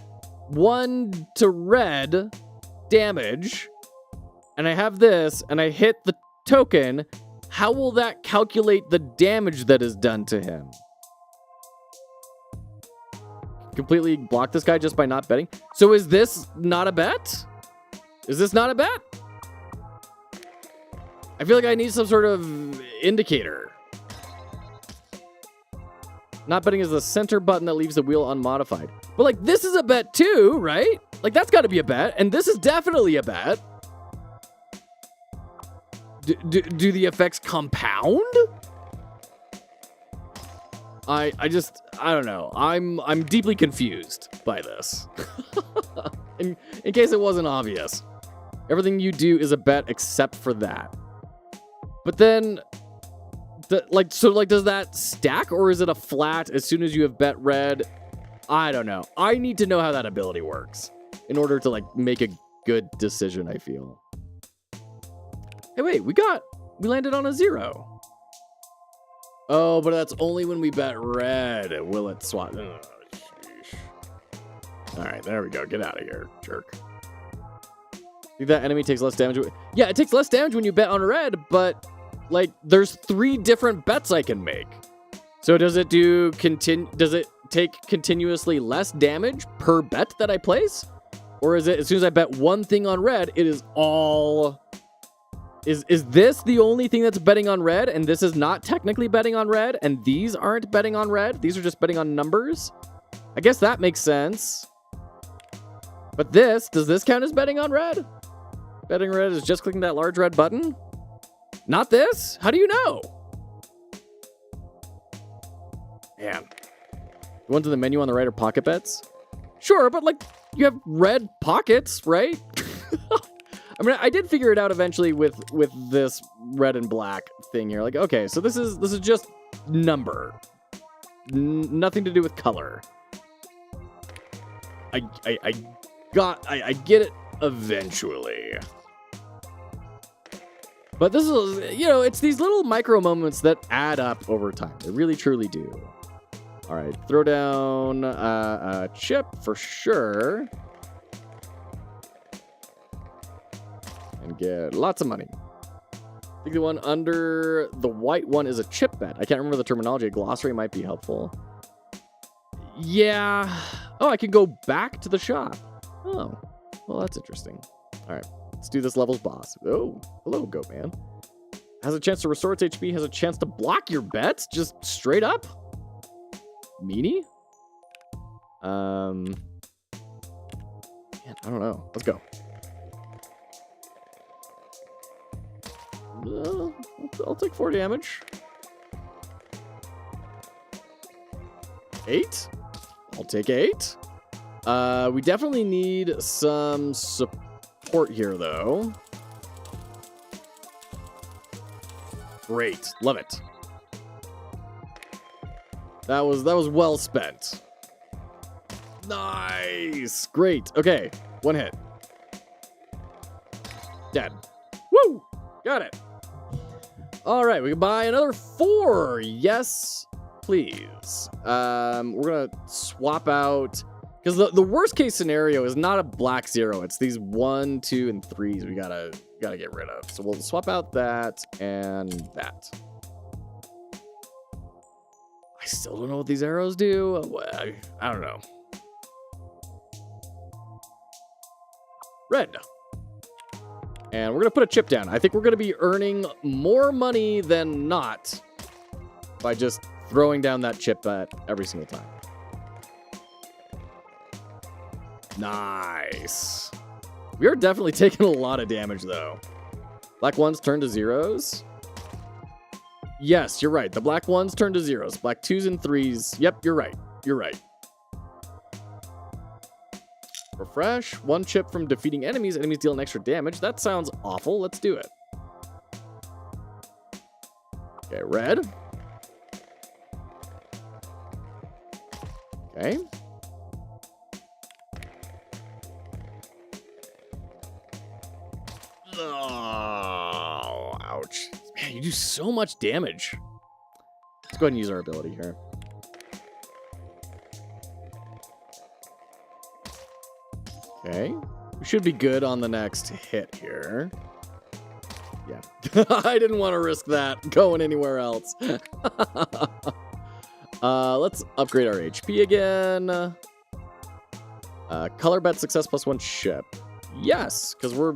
1 to red damage and I have this and I hit the token, how will that calculate the damage that is done to him? Completely block this guy just by not betting. So is this not a bet? Is this not a bet? I feel like I need some sort of indicator. Not betting is the center button that leaves the wheel unmodified. But like this is a bet too, right? Like that's got to be a bet, and this is definitely a bet. Do the effects compound? I don't know. I'm deeply confused by this. in case it wasn't obvious. Everything you do is a bet except for that. But then does that stack or is it a flat as soon as you have bet red? I don't know. I need to know how that ability works in order to like make a good decision, I feel. Hey, wait, we landed on a 0. Oh, but that's only when we bet red. Will it swap? Oh, all right, there we go. Get out of here, jerk. Think that enemy takes less damage? Yeah, it takes less damage when you bet on red, but like there's 3 different bets I can make. So does it take continuously less damage per bet that I place? Or is it as soon as I bet one thing on red, it is all... Is this the only thing that's betting on red, and this is not technically betting on red, and these aren't betting on red? These are just betting on numbers? I guess that makes sense. But does this count as betting on red? Betting red is just clicking that large red button? Not this? How do you know? Man. The ones in the menu on the right are pocket bets? Sure, but like, you have red pockets, right? I mean, I did figure it out eventually with this red and black thing here. Like, okay, so this is just number. Nothing to do with color. I get it eventually. But this is, it's these little micro moments that add up over time. They really, truly do. All right, throw down a chip for sure. And get lots of money. I think the one under the white one is a chip bet. I can't remember the terminology. A glossary might be helpful. Yeah. Oh, I can go back to the shop. Oh, well, that's interesting. All right, let's do this level's boss. Oh, hello, goat man. Has a chance to restore its HP. Has a chance to block your bets. Just straight up. Meanie? Man, I don't know. Let's go. I'll take 4 damage. 8? I'll take 8. We definitely need some support here, though. Great. Love it. That was well spent. Nice. Great. Okay. 1 hit. Dead. Woo! Got it. All right, we can buy another 4. Yes, please. We're gonna swap out because the worst case scenario is not a black 0. It's these 1, 2, and 3s we gotta get rid of. So we'll swap out that and that. I still don't know what these arrows do. I don't know. Red. And we're going to put a chip down. I think we're going to be earning more money than not by just throwing down that chip at every single time. Nice. We are definitely taking a lot of damage, though. Black 1s turn to 0s. Yes, you're right. The black 1s turn to 0s. Black 2s and 3s. Yep, you're right. You're right. Refresh. 1 chip from defeating enemies. Enemies deal an extra damage. That sounds awful. Let's do it. Okay, red. Okay. Oh, ouch. Man, you do so much damage. Let's go ahead and use our ability here. Okay. We should be good on the next hit here. Yeah. I didn't want to risk that going anywhere else. Let's upgrade our HP again. Color bet success +1 ship. Yes, because we're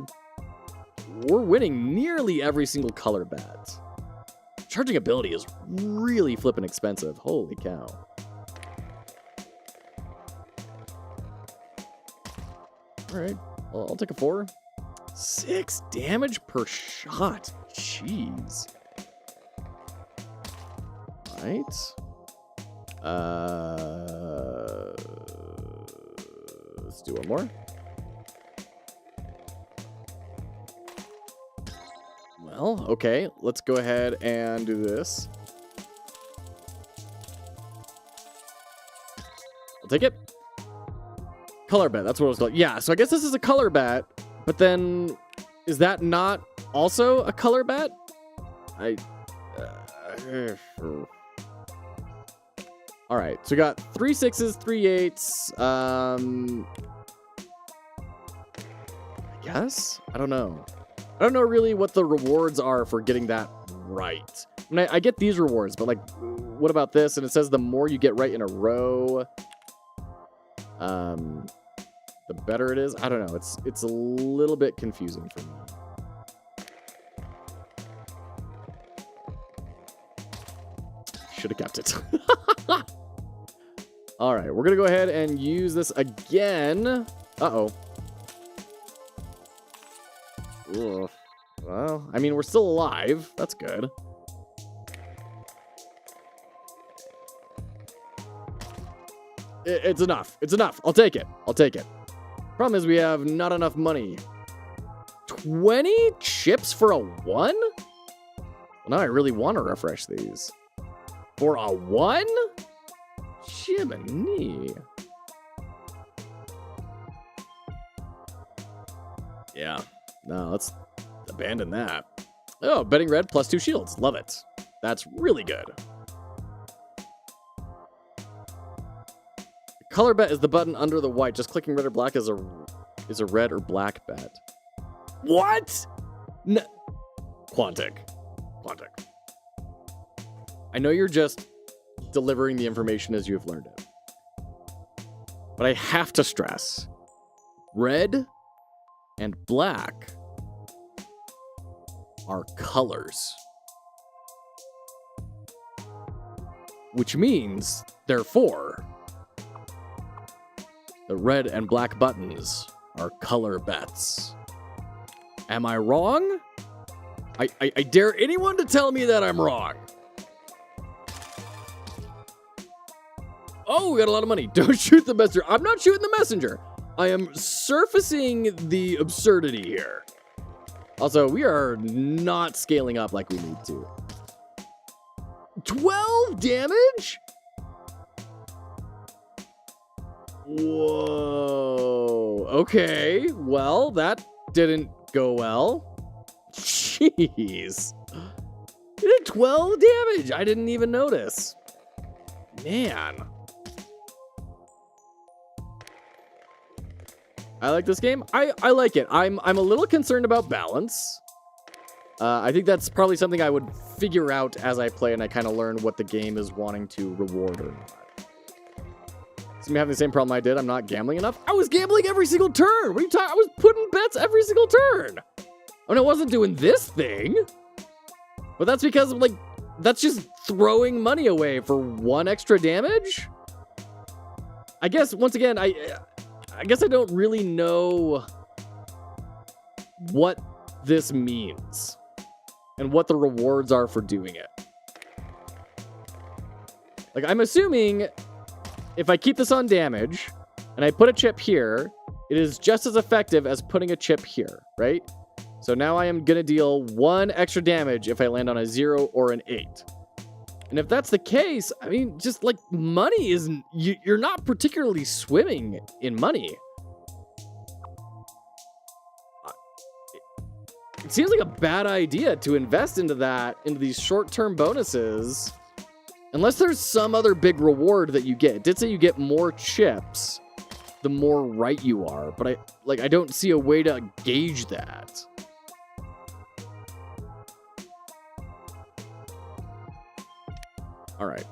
winning nearly every single color bet. Charging ability is really flippin' expensive. Holy cow. All right, well, I'll take a 4. 6 damage per shot. Jeez. All right. Let's do one more. Well, okay. Let's go ahead and do this. I'll take it. Color bet. That's what it was called. Yeah, so I guess this is a color bet, but then is that not also a color bet? All right, so we got 3 6s, 3 8s. I guess? I don't know. I don't know really what the rewards are for getting that right. I mean, I get these rewards, but like, what about this? And it says the more you get right in a row, the better it is. I don't know. It's a little bit confusing for me. Should have kept it. All right, we're gonna go ahead and use this again. Uh-oh. Ugh. Well, I mean, we're still alive. That's good. It's enough. It's enough. I'll take it. I'll take it. Problem is we have not enough money. 20 chips for a 1? Well, now I really want to refresh these. For a 1? Jiminy. Yeah. No, let's abandon that. Oh, betting red +2 shields. Love it. That's really good. Color bet is the button under the white. Just clicking red or black is a red or black bet. What? No. Quantic. I know you're just delivering the information as you've learned it. But I have to stress, red and black are colors. Which means, therefore, the red and black buttons are color bets. Am I wrong? I dare anyone to tell me that I'm wrong. Oh, we got a lot of money. Don't shoot the messenger. I'm not shooting the messenger. I am surfacing the absurdity here. Also, we are not scaling up like we need to. 12 damage? Whoa. Okay. Well, that didn't go well. Jeez. It did 12 damage. I didn't even notice. Man. I like this game. I like it. I'm a little concerned about balance. I think that's probably something I would figure out as I play and I kind of learn what the game is wanting to reward or not. So I'm having the same problem I did. I'm not gambling enough. I was gambling every single turn. What are you talking? I was putting bets every single turn. I mean, I wasn't doing this thing. But that's because, like, that's just throwing money away for 1 extra damage? I guess, once again, I guess I don't really know what this means and what the rewards are for doing it. Like, I'm assuming if I keep this on damage and I put a chip here, it is just as effective as putting a chip here, right? So now I am going to deal 1 extra damage if I land on a 0 or an 8. And if that's the case, I mean, just like money isn't, you're not particularly swimming in money. It seems like a bad idea to invest into these short-term bonuses, unless there's some other big reward that you get. It did say you get more chips the more right you are, but I don't see a way to gauge that. All right.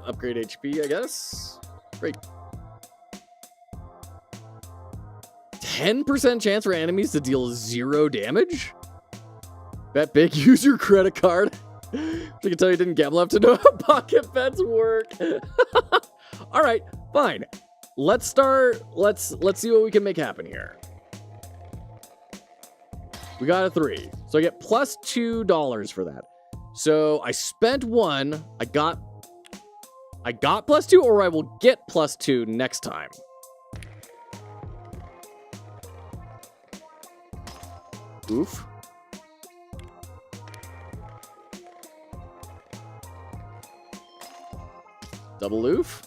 Upgrade HP, I guess. Great. 10% chance for enemies to deal 0 damage? Bet big, use your credit card. I can tell you didn't gamble enough to know how pocket bets work. All right, fine. Let's start. Let's see what we can make happen here. We got a 3. So I get plus $2 for that. So I spent 1. I got plus 2, or I will get plus 2 next time. Oof. Double oof.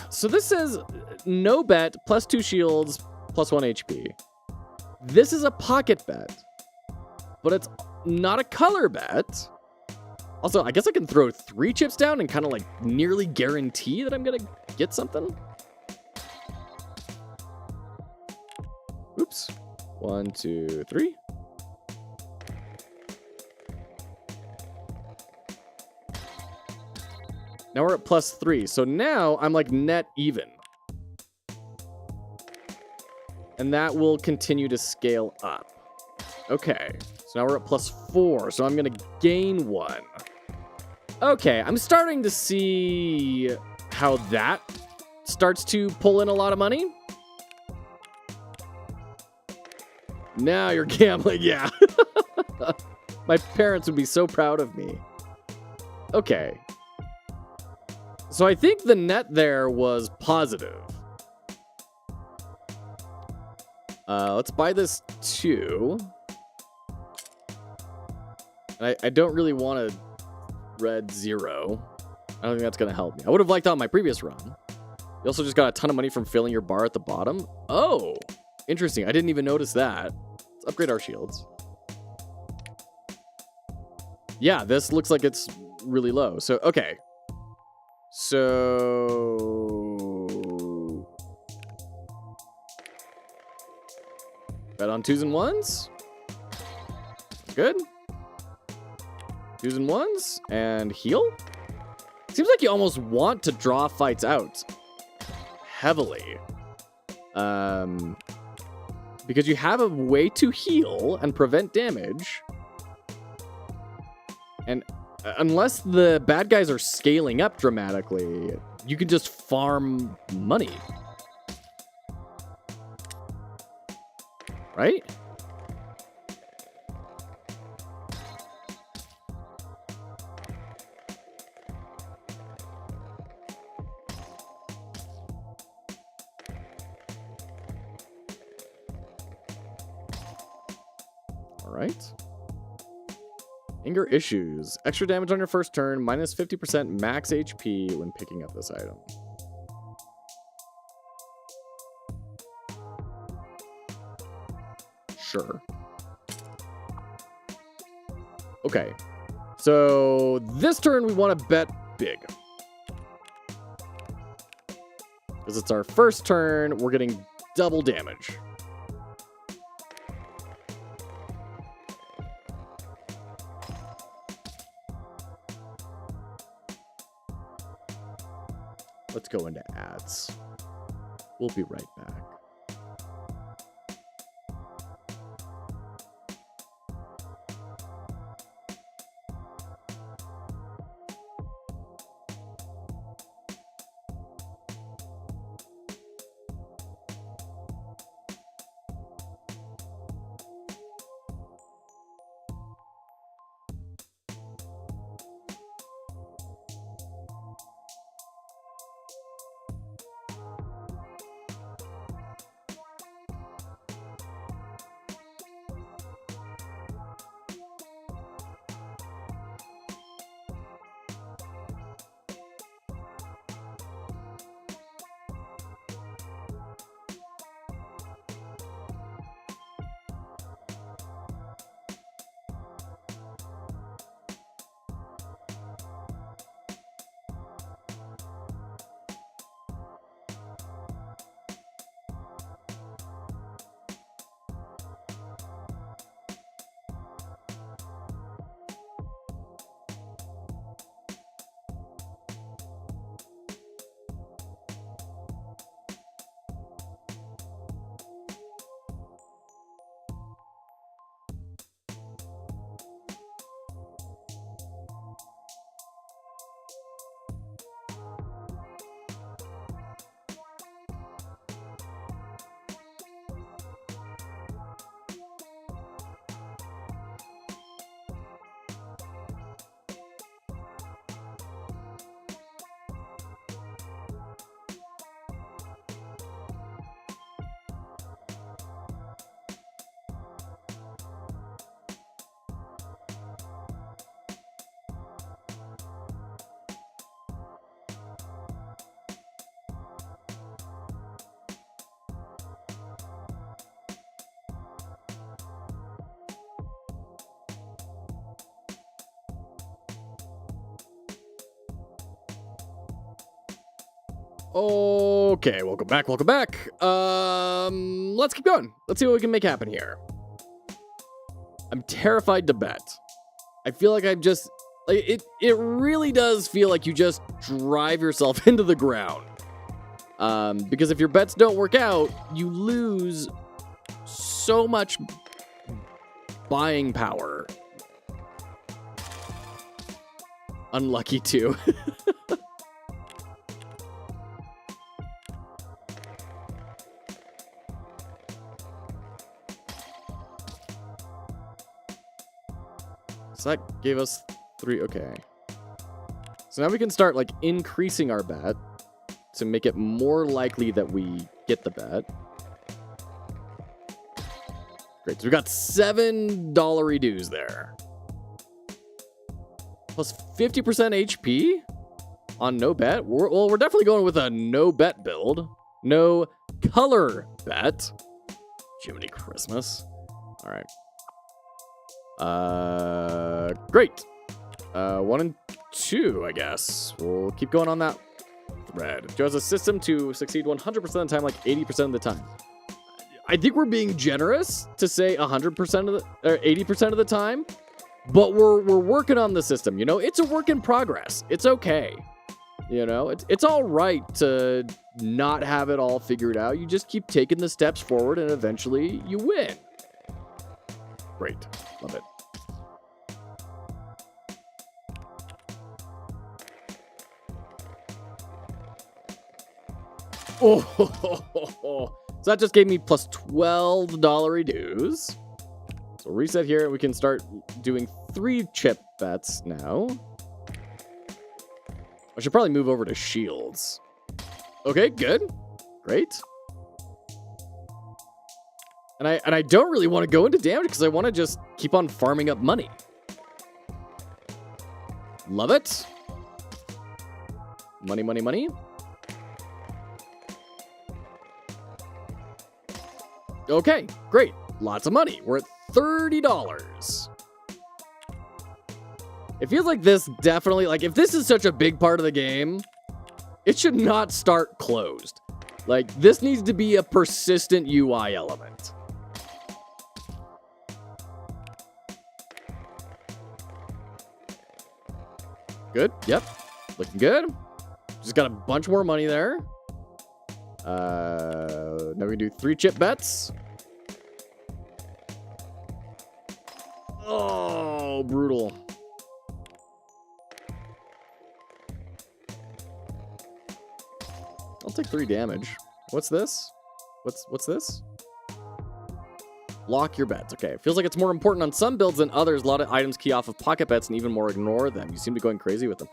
So this says no bet, plus 2 shields, plus 1 HP. This is a pocket bet, but it's not a color bet. Also, I guess I can throw 3 chips down and kind of like nearly guarantee that I'm gonna get something. Oops. 1, 2, 3. Now we're at plus 3. So now I'm like net even. And that will continue to scale up. Okay. So now we're at plus 4. So I'm going to gain 1. Okay. I'm starting to see how that starts to pull in a lot of money. Now you're gambling. Yeah. My parents would be so proud of me. Okay. So I think the net there was positive. Let's buy this 2. I don't really want a red 0. I don't think that's going to help me. I would have liked that on my previous run. You also just got a ton of money from filling your bar at the bottom. Oh, interesting. I didn't even notice that. Let's upgrade our shields. Yeah, this looks like it's really low. So, okay. So... bet on 2s and 1s. Good. 2s and 1s. And heal? Seems like you almost want to draw fights out heavily. Because you have a way to heal and prevent damage. And unless the bad guys are scaling up dramatically, you can just farm money. Right? All right. Anger issues. Extra damage on your first turn, minus 50% max HP when picking up this item. Sure. Okay. So this turn we want to bet big. Because it's our first turn, we're getting double damage. Let's go into ads. We'll be right back. Okay, welcome back, welcome back. Let's keep going. Let's see what we can make happen here. I'm terrified to bet. I feel like I'm just, like, it really does feel like you just drive yourself into the ground. Because if your bets don't work out, you lose so much buying power. Unlucky too. So that gave us 3. Okay. So now we can start like increasing our bet to make it more likely that we get the bet. Great. So we got $7 reduce there. Plus 50% HP on no bet. We're definitely going with a no bet build. No color bet. Jiminy Christmas. All right. Great. 1 and 2, I guess. We'll keep going on that thread. Joe has a system to succeed 100% of the time, like 80% of the time. I think we're being generous to say 100% of the, or 80% of the time, but we're working on the system. You know, it's a work in progress. It's okay. You know, it's all right to not have it all figured out. You just keep taking the steps forward, and eventually you win. Great. Love it. Oh, so that just gave me plus $12 reduce. So reset here, and we can start doing 3 chip bets now. I should probably move over to shields. Okay, good. Great. And I don't really want to go into damage because I want to just keep on farming up money. Love it. Money, money, money. Okay, great. Lots of money. We're at $30. It feels like this definitely, like, if this is such a big part of the game, it should not start closed. Like, this needs to be a persistent UI element. Good. Yep. Looking good. Just got a bunch more money there. Now we do 3 chip bets. Oh, brutal. I'll take 3 damage. What's this? What's this? Lock your bets. Okay, feels like it's more important on some builds than others. A lot of items key off of pocket bets and even more ignore them. You seem to be going crazy with them.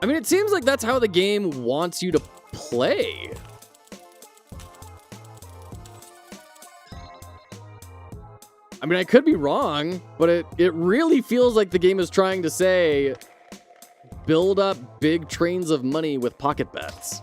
I mean, it seems like that's how the game wants you to play. I mean, I could be wrong, but it really feels like the game is trying to say, build up big trains of money with pocket bets.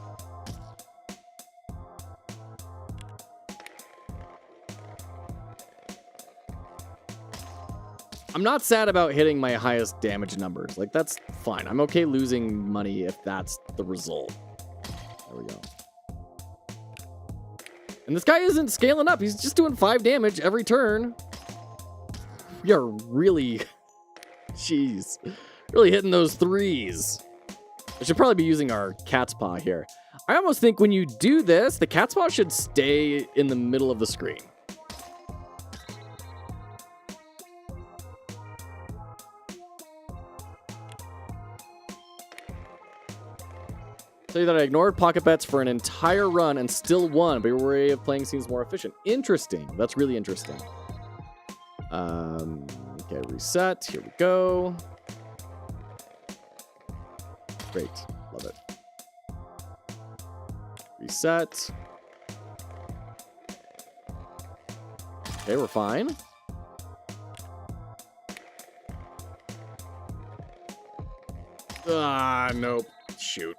I'm not sad about hitting my highest damage numbers. Like, that's fine. I'm okay losing money if that's the result. There we go. And this guy isn't scaling up. He's just doing 5 damage every turn. We are really, jeez, really hitting those 3s. I should probably be using our cat's paw here. I almost think when you do this, the cat's paw should stay in the middle of the screen. Tell you that I ignored pocket bets for an entire run and still won, but your way of playing seems more efficient. Interesting. That's really interesting. Okay, reset. Here we go. Great. Love it. Reset. Okay, we're fine. Ah, nope. Shoot.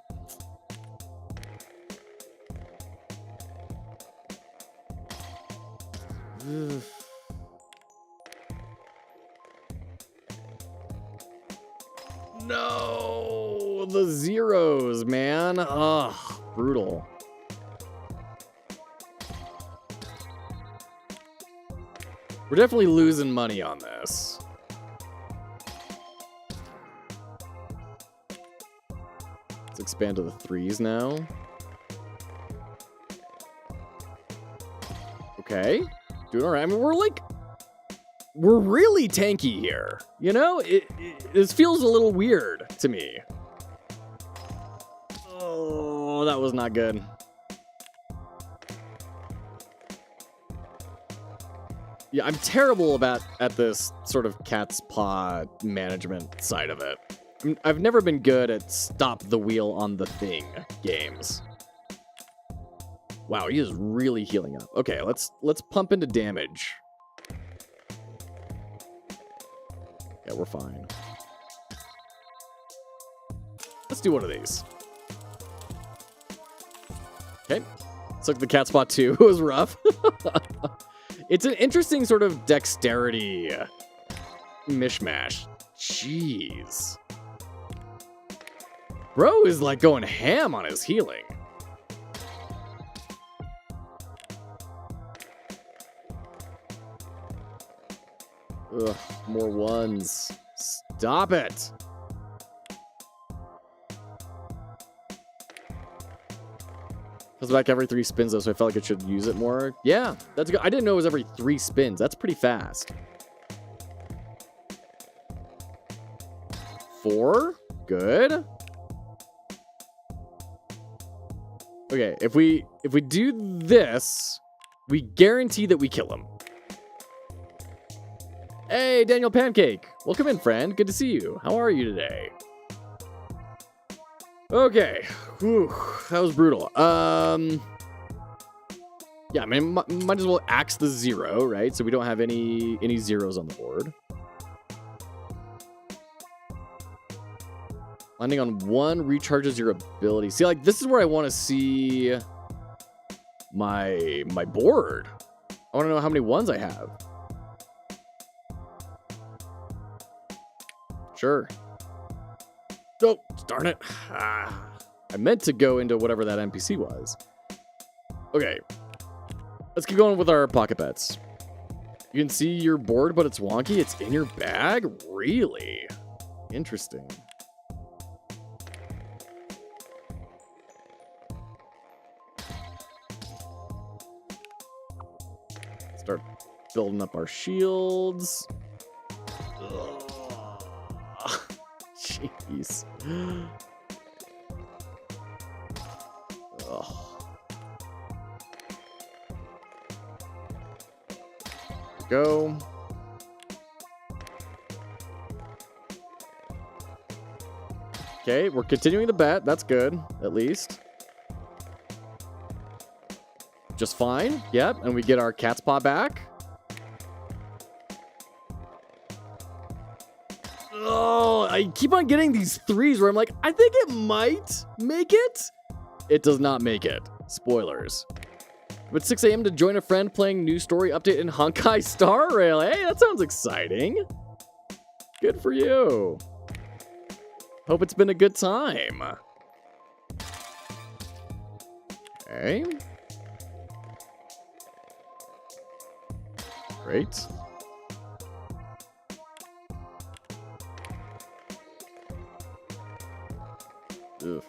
No, the zeros, man. Ugh, brutal. We're definitely losing money on this. Let's expand to the 3s now. Okay. Doing all right. I mean, we're really tanky here. You know, this feels a little weird to me. Oh, that was not good. Yeah, I'm terrible at this sort of cat's paw management side of it. I've never been good at stop the wheel on the thing games. Wow, he is really healing up. Okay, let's pump into damage. Yeah, we're fine. Let's do one of these. Okay. Looks like the cat spot 2 was rough. It's an interesting sort of dexterity mishmash. Jeez. Bro is like going ham on his healing. Ugh, more ones. Stop it. Comes back every 3 spins though, so I felt like I should use it more. Yeah, that's good. I didn't know it was every 3 spins. That's pretty fast. 4, good. Okay, if we do this, we guarantee that we kill him. Hey, Daniel Pancake. Welcome in, friend. Good to see you. How are you today? Okay. Whew, that was brutal. Yeah, I mean, might as well axe the 0, right? So we don't have any zeros on the board. Landing on 1 recharges your ability. See, like, this is where I want to see my board. I want to know how many 1s I have. Sure. Oh, darn it. I meant to go into whatever that NPC was. Okay. Let's keep going with our pocket bets. You can see your board, but it's wonky. It's in your bag? Really? Interesting. Start building up our shields. Ugh. Jeez. Ugh. Go. Okay, we're continuing the bet. That's good, at least. Just fine. Yep, and we get our cat's paw back. Oh, I keep on getting these 3s where I'm like, I think it might make it. It does not make it. Spoilers. But 6 a.m. to join a friend playing new story update in Honkai Star Rail. Hey, that sounds exciting. Good for you. Hope it's been a good time. Okay. Great. Ugh.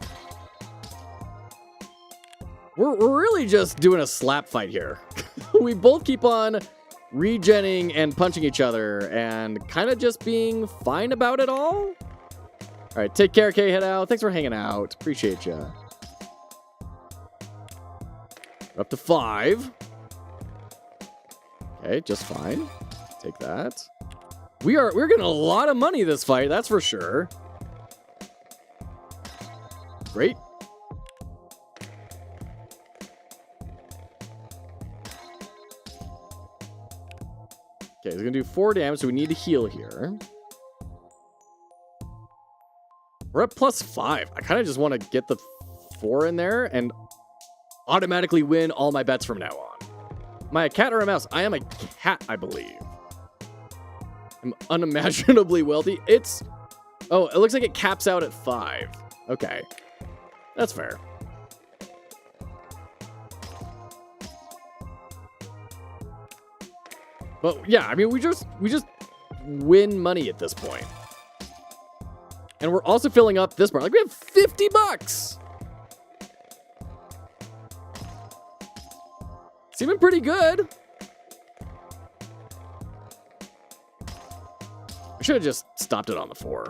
We're really just doing a slap fight here. We both keep on regenning and punching each other and kind of just being fine about it all. All right, take care, K-Head out. Thanks for hanging out. Appreciate you. Up to 5. Okay, just fine. Take that. We're getting a lot of money this fight, that's for sure. Great. Okay, he's gonna do 4 damage, so we need to heal here. We're at +5. I kind of just want to get the 4 in there and automatically win all my bets from now on. Am I a cat or a mouse? I am a cat, I believe. I'm unimaginably wealthy. Oh, it looks like it caps out at 5. Okay. That's fair. But yeah, I mean, we just win money at this point. And we're also filling up this part. Like, we have 50 bucks. Seeming pretty good. I should have just stopped it on the 4.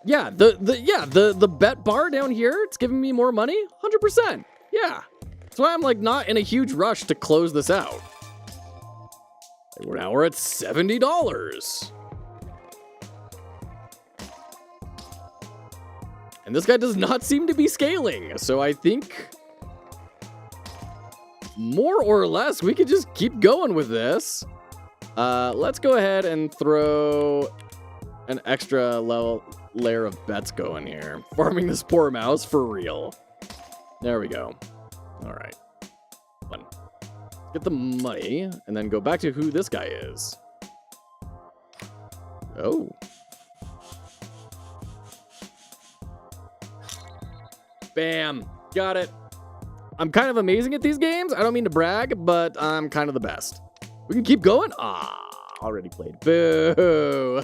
Yeah, the bet bar down here, it's giving me more money. 100%. Yeah. That's why I'm like not in a huge rush to close this out. Now we're at $70. And this guy does not seem to be scaling. So I think more or less we could just keep going with this. Let's go ahead and throw an extra layer of bets going here. Farming this poor mouse for real. There we go. All right. Fun. Get the money and then go back to who this guy is. Oh. Bam. Got it. I'm kind of amazing at these games. I don't mean to brag, but I'm kind of the best. We can keep going. Ah, already played. Boo.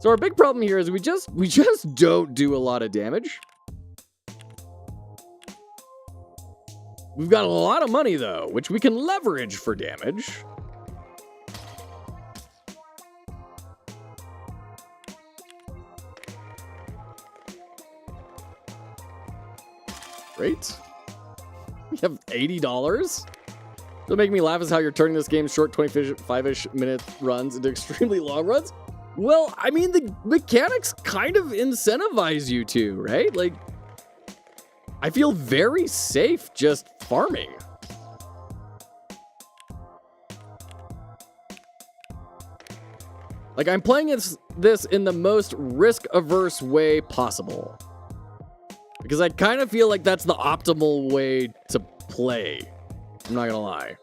So our big problem here is we just don't do a lot of damage. We've got a lot of money though, which we can leverage for damage. Great. We have $80. What make me laugh is how you're turning this game's short 25-ish minute runs into extremely long runs. Well, I mean, the mechanics kind of incentivize you to, right? Like, I feel very safe just farming. Like, I'm playing this in the most risk-averse way possible. Because I kind of feel like that's the optimal way to play. I'm not gonna lie.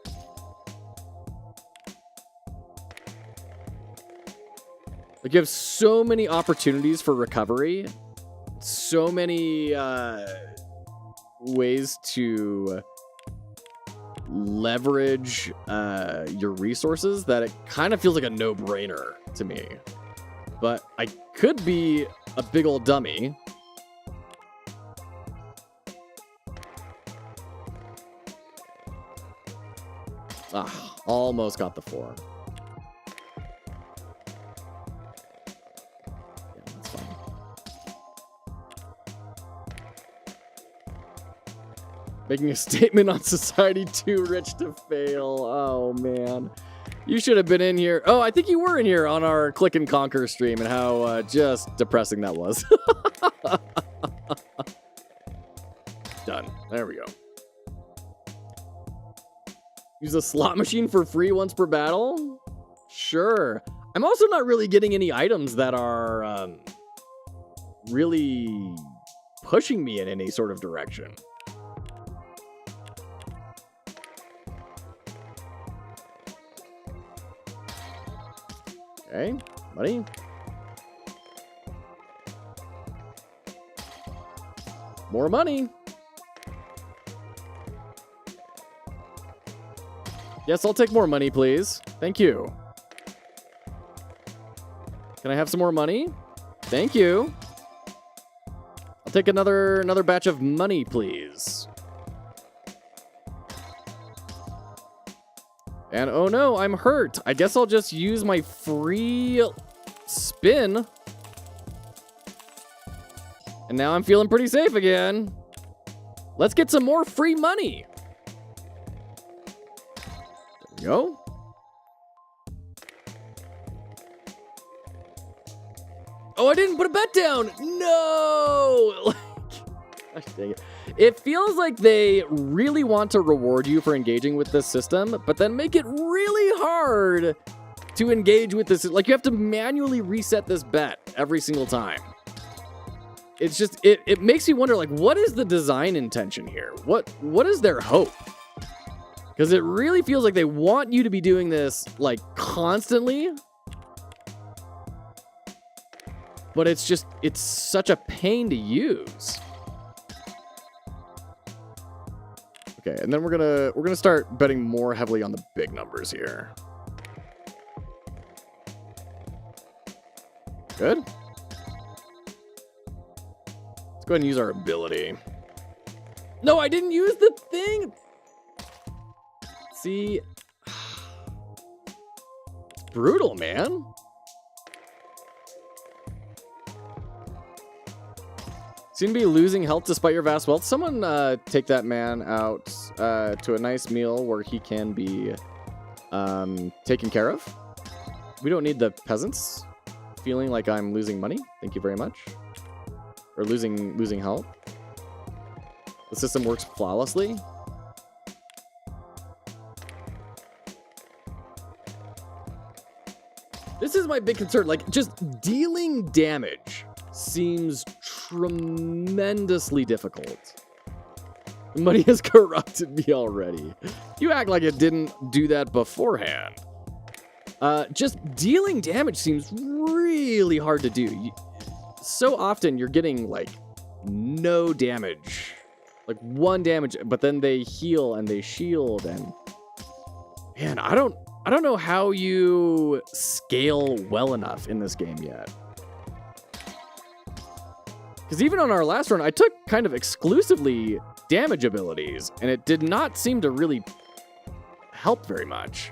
Like, you have so many opportunities for recovery. So many ways to leverage your resources that it kind of feels like a no-brainer to me. But I could be a big old dummy. Ah, almost got the 4. Yeah, that's fine. Making a statement on society too rich to fail. Oh, man. You should have been in here. Oh, I think you were in here on our Click and Conquer stream and how just depressing that was. Done. There we go. Use a slot machine for free once per battle? Sure. I'm also not really getting any items that are really pushing me in any sort of direction. Okay, buddy. More money. Yes, I'll take more money, please. Thank you. Can I have some more money? Thank you. I'll take another batch of money, please. And oh no, I'm hurt. I guess I'll just use my free spin. And now I'm feeling pretty safe again. Let's get some more free money. Go. Oh, I didn't put a bet down. No. Gosh, dang it. It feels like they really want to reward you for engaging with this system, but then make it really hard to engage with this. Like, you have to manually reset this bet every single time. It's just, it makes you wonder, like, what is the design intention here? What is their hope? Because it really feels like they want you to be doing this, like, constantly. but it's such a pain to use. Okay, and then we're gonna start betting more heavily on the big numbers here. Good. Let's go ahead and use our ability. No, I didn't use the thing. See, it's brutal, man. Seem to be losing health despite your vast wealth. Someone take that man out to a nice meal where he can be taken care of. We don't need the peasants feeling like I'm losing money. Thank you very much. Or losing health. The system works flawlessly. This is my big concern. Like, just dealing damage seems tremendously difficult. The money has corrupted me already. You act like it didn't do that beforehand. Just dealing damage seems really hard to do. So often you're getting like no damage, like 1 damage, but then they heal and they shield, and man, I don't know how you scale well enough in this game yet. Because even on our last run, I took kind of exclusively damage abilities, and it did not seem to really help very much.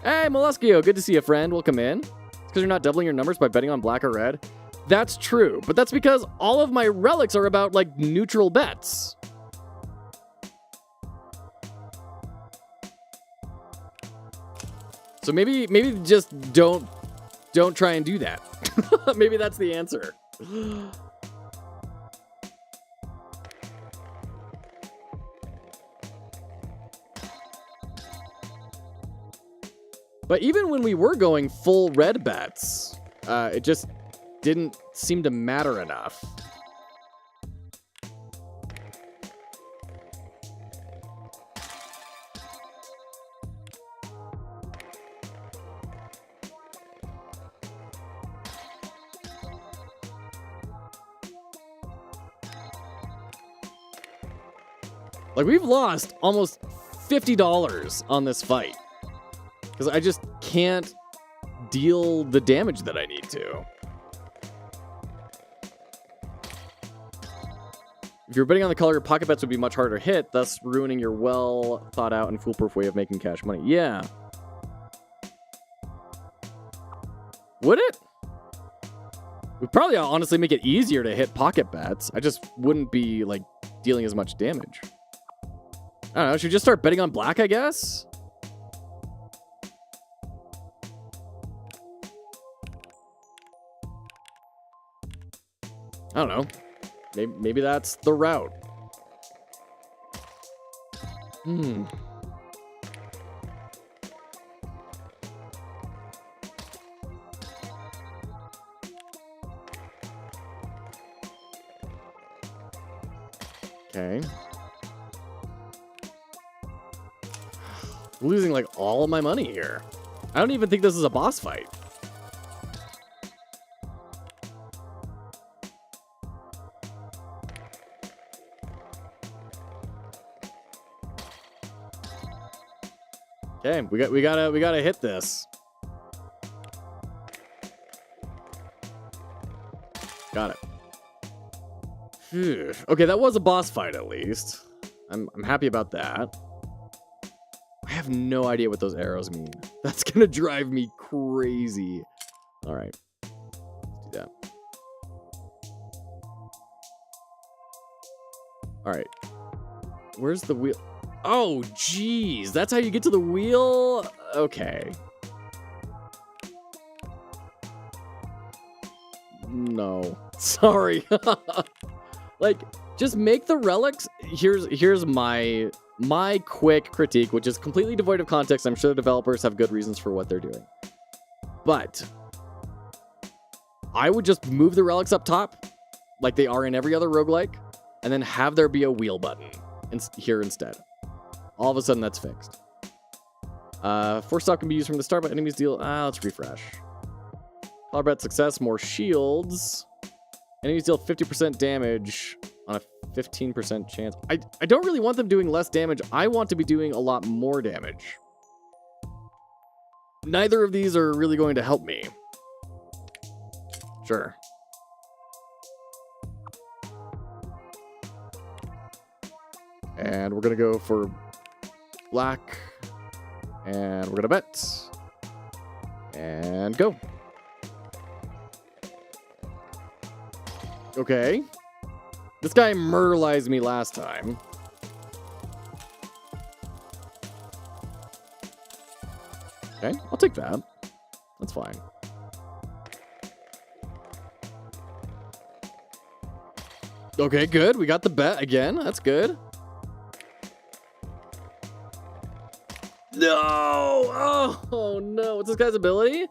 Hey, Molluscio, good to see you, friend. Welcome in. It's because you're not doubling your numbers by betting on black or red. That's true, but that's because all of my relics are about, like, neutral bets. So maybe just don't try and do that. Maybe that's the answer. But even when we were going full red bets, it just didn't seem to matter enough. Like, we've lost almost $50 on this fight. Because I just can't deal the damage that I need to. If you're betting on the color, your pocket bets would be much harder to hit, thus ruining your well thought out and foolproof way of making cash money. Yeah. Would it? We'd probably honestly make it easier to hit pocket bets. I just wouldn't be, like, dealing as much damage. I don't know, should we just start betting on black, I guess? I don't know. Maybe that's the route. Okay. Losing like all of my money here. I don't even think this is a boss fight. Okay, we gotta hit this. Got it. Phew. Okay, that was a boss fight at least. I'm happy about that. I have no idea what those arrows mean. That's gonna drive me crazy. All right, let's do that. All right, where's the wheel? Oh, geez, that's how you get to the wheel? Okay. No, sorry. Like, just make the relics. Here's my quick critique, which is completely devoid of context. I'm sure the developers have good reasons for what they're doing. But I would just move the relics up top, like they are in every other roguelike, and then have there be a wheel button here instead. All of a sudden, that's fixed. Force stop can be used from the start, but enemies deal... let's refresh. Collar bet success, more shields. Enemies deal 50% damage on a 15% chance. I don't really want them doing less damage. I want to be doing a lot more damage. Neither of these are really going to help me. Sure. And we're going to go for black. And we're going to bet. And go. Okay. This guy murderized me last time. Okay, I'll take that. That's fine. Okay, good. We got the bet again. That's good. No! Oh, no. What's this guy's ability?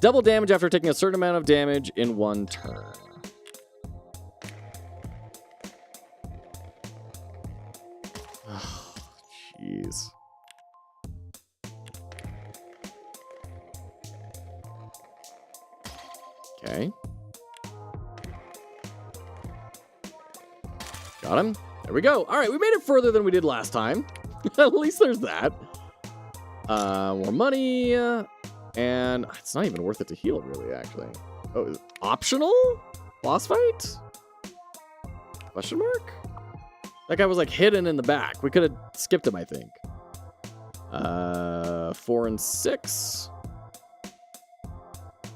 Double damage after taking a certain amount of damage in one turn. Oh, jeez. Okay. Got him. There we go. All right, we made it further than we did last time. At least there's that. More money. And it's not even worth it to heal, really, actually. Oh, is it optional? Boss fight? Question mark? That guy was, like, hidden in the back. We could have skipped him, I think. 4 and 6.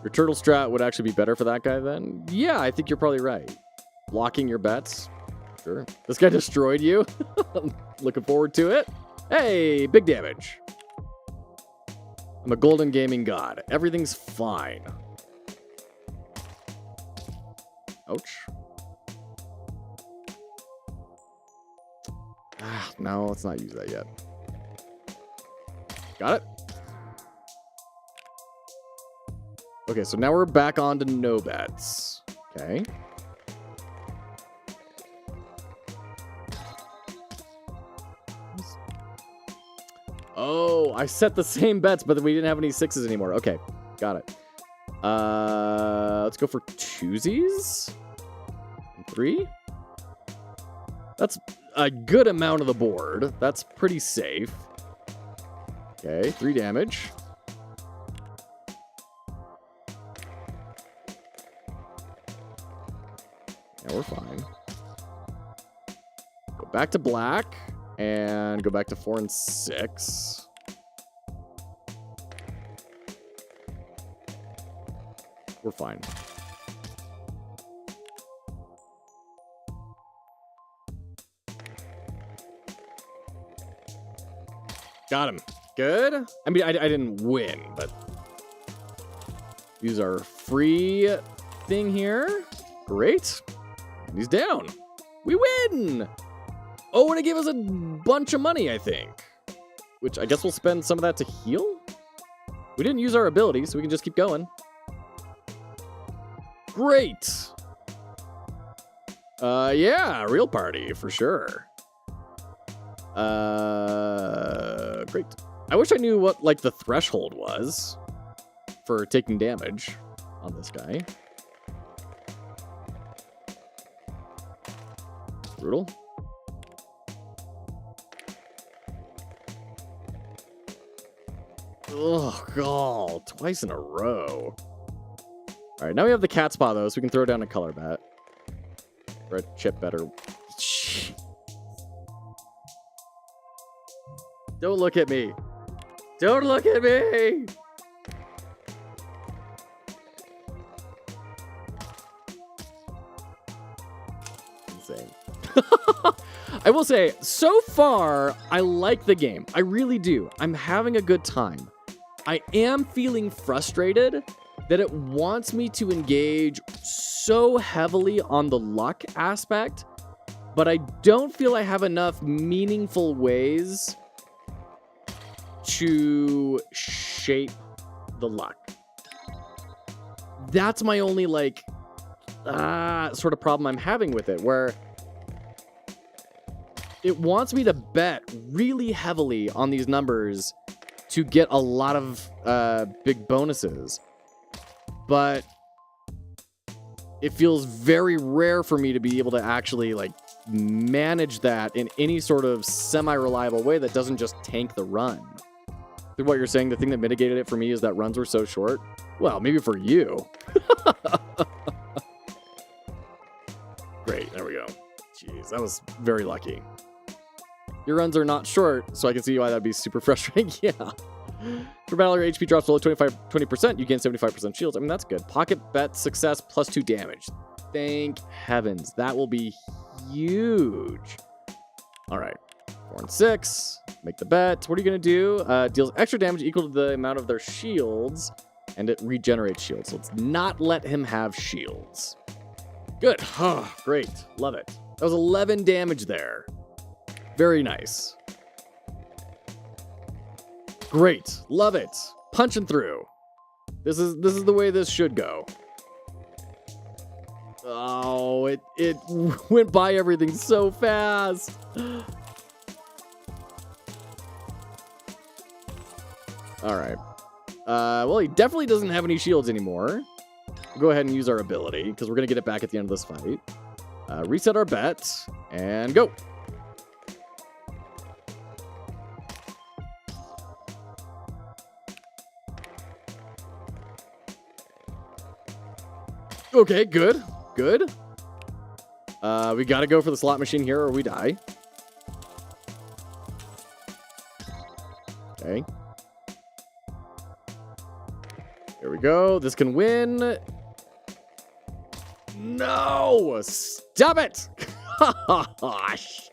Your turtle strat would actually be better for that guy then? Yeah, I think you're probably right. Blocking your bets? Sure. This guy destroyed you? Looking forward to it. Hey, big damage. I'm a golden gaming god. Everything's fine. Ouch. No, let's not use that yet. Got it? Okay, so now we're back on to no bets. Okay. Oh, I set the same bets, but we didn't have any 6s anymore. Okay, got it. Let's go for 2s. 3. That's a good amount of the board. That's pretty safe. Okay, 3 damage. Yeah, we're fine. Go back to black. And go back to 4 and 6. We're fine. Got him. Good. I mean, I didn't win, but use our free thing here. Great. And he's down. We win. Oh, and it gave us a bunch of money, I think. Which I guess we'll spend some of that to heal? We didn't use our ability, so we can just keep going. Great! Yeah, real party, for sure. Great. I wish I knew what, like, the threshold was for taking damage on this guy. Brutal. Oh, God. Twice in a row. All right, now we have the cat spa, though, so we can throw down a color bet. Or a chip bet, or... Don't look at me. Don't look at me! Insane. I will say, so far, I like the game. I really do. I'm having a good time. I am feeling frustrated that it wants me to engage so heavily on the luck aspect, but I don't feel I have enough meaningful ways to shape the luck. That's my only, like, sort of problem I'm having with it, where it wants me to bet really heavily on these numbers to get a lot of big bonuses. But it feels very rare for me to be able to actually like manage that in any sort of semi-reliable way that doesn't just tank the run. What you're saying, the thing that mitigated it for me is that runs were so short. Well, maybe for you. Great, there we go. Jeez, that was very lucky. Your runs are not short, so I can see why that'd be super frustrating. Yeah. For battle, your HP drops below 20%, you gain 75% shields. I mean, that's good. Pocket bet success plus 2 damage. Thank heavens. That will be huge. All right. 4 and 6. Make the bet. What are you going to do? Deals extra damage equal to the amount of their shields, and it regenerates shields. Let's not let him have shields. Good. Oh, great. Love it. That was 11 damage there. Very nice. Great. Love it. Punching through. This is the way this should go. Oh, it went by everything so fast. All right. Well, he definitely doesn't have any shields anymore. We'll go ahead and use our ability because we're going to get it back at the end of this fight. Reset our bet and go. Okay, good. Good. We got to go for the slot machine here or we die. Okay. Here we go. This can win. No! Stop it! Gosh.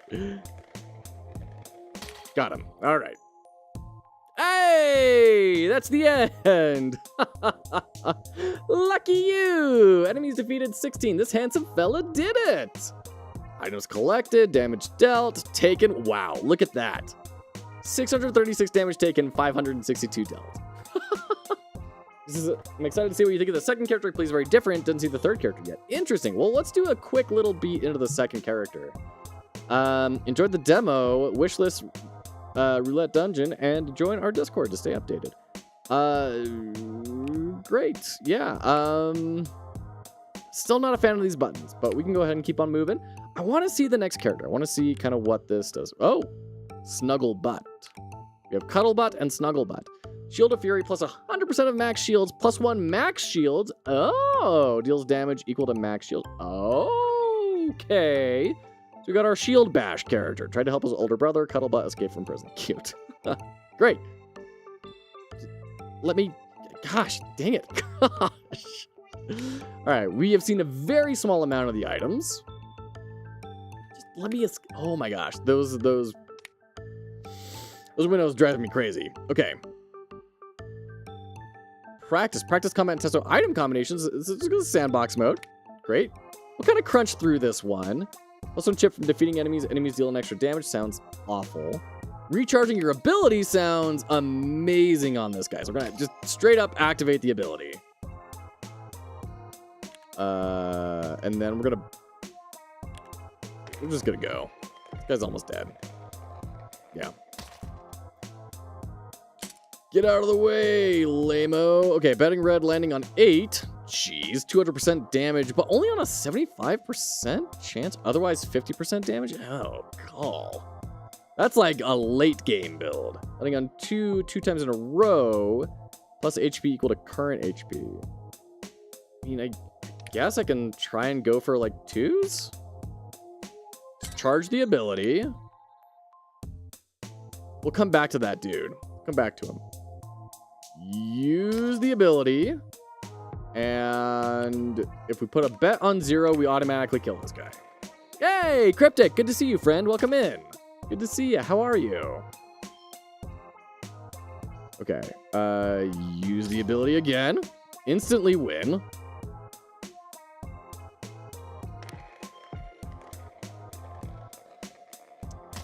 Got him. All right. Hey! That's the end! Lucky you! Enemies defeated 16. This handsome fella did it! Items collected, damage dealt, taken. Wow, look at that. 636 damage taken, 562 dealt. I'm excited to see what you think of the second character. Plays very different. Didn't see the third character yet. Interesting. Well, let's do a quick little beat into the second character. Enjoyed the demo, wishlist roulette dungeon, and join our Discord to stay updated. Great. Yeah. Still not a fan of these buttons, but we can go ahead and keep on moving. I want to see the next character. I want to see kind of what this does. Oh, Snuggle Butt. We have Cuddle Butt and Snuggle Butt. Shield of Fury plus 100% of max shields plus 1 max shields. Oh, deals damage equal to max shield. Okay. So we got our Shield Bash character. Tried to help his older brother. Cuddle Butt escape from prison. Cute. Great. Let me... Gosh, dang it. Gosh. All right, we have seen a very small amount of the items. Just let me... Oh my gosh, those windows driving me crazy. Okay. Practice combat and test out item combinations. This is sandbox mode. Great. We'll kind of crunch through this one. Also, chip from defeating enemies. Enemies deal an extra damage. Sounds awful. Recharging your ability sounds amazing on this guy. So we're gonna just straight up activate the ability. And then we're just gonna go. This guy's almost dead. Yeah. Get out of the way, lame-o. Okay, betting red landing on 8. Jeez, 200% damage, but only on a 75% chance. Otherwise, 50% damage. Oh, call. That's like a late game build. Landing on 2 times in a row, plus HP equal to current HP. I mean, I guess I can try and go for like 2s. Charge the ability. We'll come back to that dude. Come back to him. Use the ability. And if we put a bet on 0, we automatically kill this guy. Hey, Cryptic, good to see you, friend. Welcome in. Good to see you. How are you? Okay. Use the ability again. Instantly win.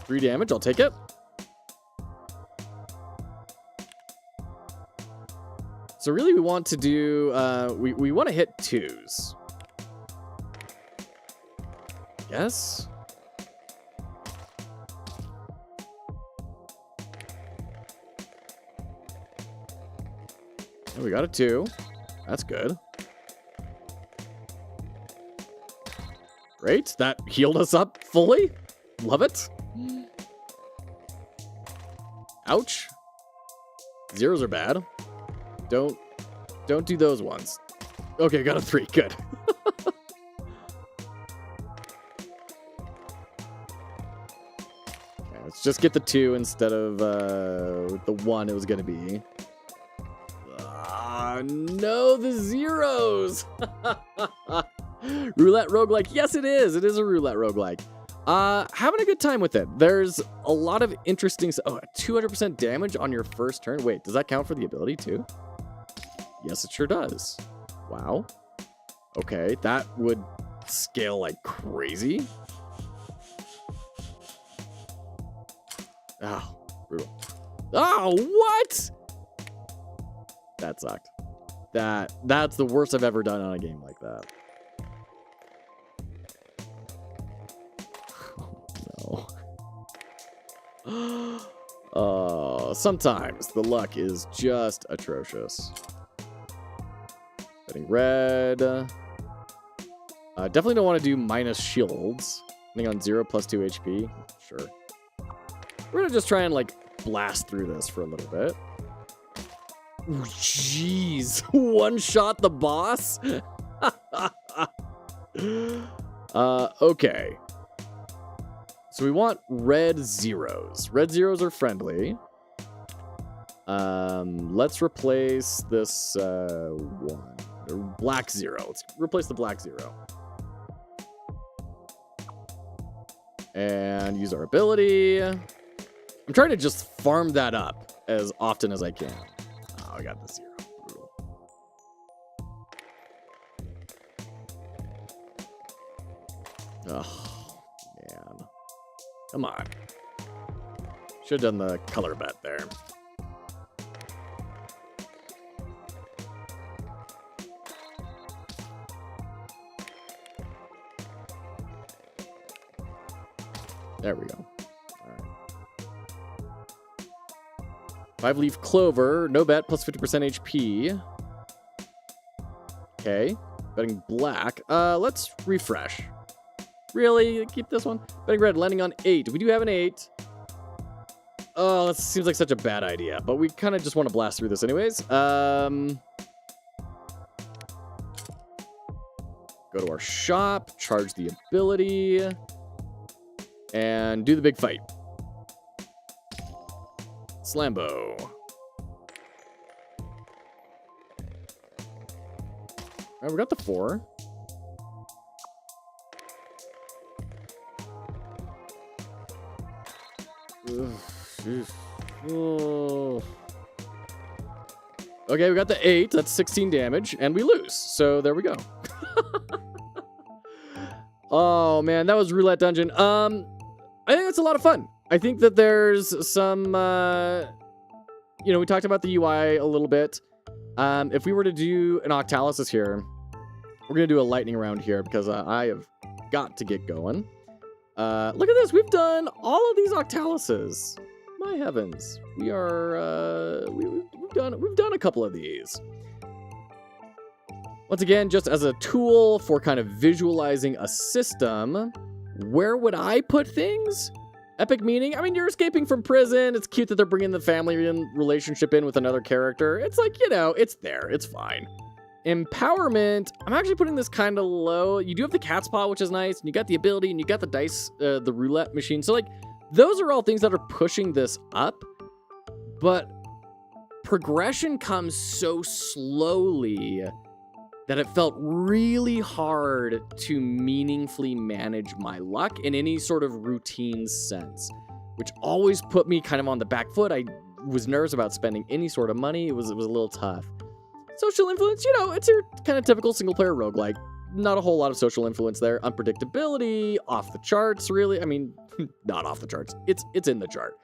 Three damage. I'll take it. So really we want to do, we want to hit 2s. Yes. Oh, we got a 2. That's good. Great. That healed us up fully. Love it. Ouch. Zeros are bad. Don't do those ones. Okay, got a 3. Good. Okay, let's just get the 2 instead of the 1 it was going to be. No, the zeros. Roulette roguelike. Yes, it is. It is a roulette roguelike. Having a good time with it. There's a lot of interesting... Oh, 200% damage on your first turn. Wait, does that count for the ability too? Yes, it sure does. Wow. Okay, that would scale like crazy. Oh, brutal. Oh, what? That sucked. That's the worst I've ever done on a game like that. Oh, no. Oh, sometimes the luck is just atrocious. Getting red. Definitely don't want to do minus shields. Running on 0 plus 2 HP. Sure. We're gonna just try and like blast through this for a little bit. Jeez, one shot the boss. Okay. So we want red zeros. Red zeros are friendly. Let's replace this one. Black 0. Let's replace the black 0. And use our ability. I'm trying to just farm that up as often as I can. Oh, I got the 0. Brutal. Oh, man. Come on. Should have done the color bet there. There we go. All right. 5-leaf clover. No bet. Plus 50% HP. Okay. Betting black. Let's refresh. Really? Keep this one? Betting red. Landing on 8. We do have an 8. Oh, that seems like such a bad idea. But we kind of just want to blast through this anyways. Go to our shop. Charge the ability. And do the big fight. Slambo. Alright, we got the 4. Oh. Okay, we got the 8. That's 16 damage. And we lose. So there we go. Oh, man. That was Roulette Dungeon. I think it's a lot of fun. I think that there's some, we talked about the UI a little bit. If we were to do an Octalysis here, we're going to do a lightning round here because I have got to get going. Look at this. We've done all of these Octalyses. My heavens. We are, we've done a couple of these. Once again, just as a tool for kind of visualizing a system, where would I put things? Epic meaning? I mean, you're escaping from prison. It's cute that they're bringing the family relationship in with another character. It's like, it's there. It's fine. Empowerment. I'm actually putting this kind of low. You do have the cat's paw, which is nice. And you got the ability and you got the dice, the roulette machine. So like, those are all things that are pushing this up. But progression comes so slowly that it felt really hard to meaningfully manage my luck in any sort of routine sense, which always put me kind of on the back foot. I was nervous about spending any sort of money. It was a little tough. Social influence, it's your kind of typical single-player roguelike. Not a whole lot of social influence there. Unpredictability, off the charts, really. I mean, not off the charts. It's in the chart.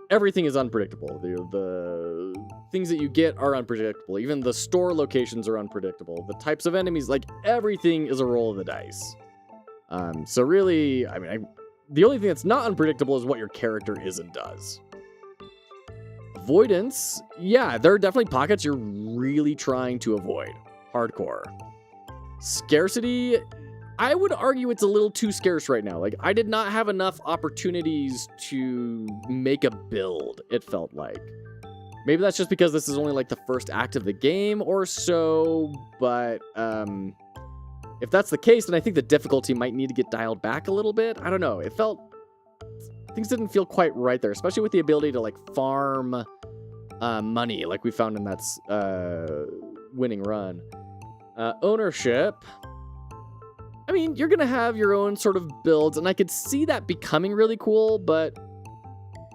Everything is unpredictable. The things that you get are unpredictable. Even the store locations are unpredictable. The types of enemies, like everything is a roll of the dice. So really, I mean, the only thing that's not unpredictable is what your character is and does. Avoidance, yeah, there are definitely pockets you're really trying to avoid. Hardcore. Scarcity, I would argue it's a little too scarce right now. Like, I did not have enough opportunities to make a build, it felt like. Maybe that's just because this is only like the first act of the game or so, but if that's the case, then I think the difficulty might need to get dialed back a little bit. I don't know. It felt... Things didn't feel quite right there, especially with the ability to like farm money like we found in that winning run. Ownership. I mean, you're going to have your own sort of builds, and I could see that becoming really cool, but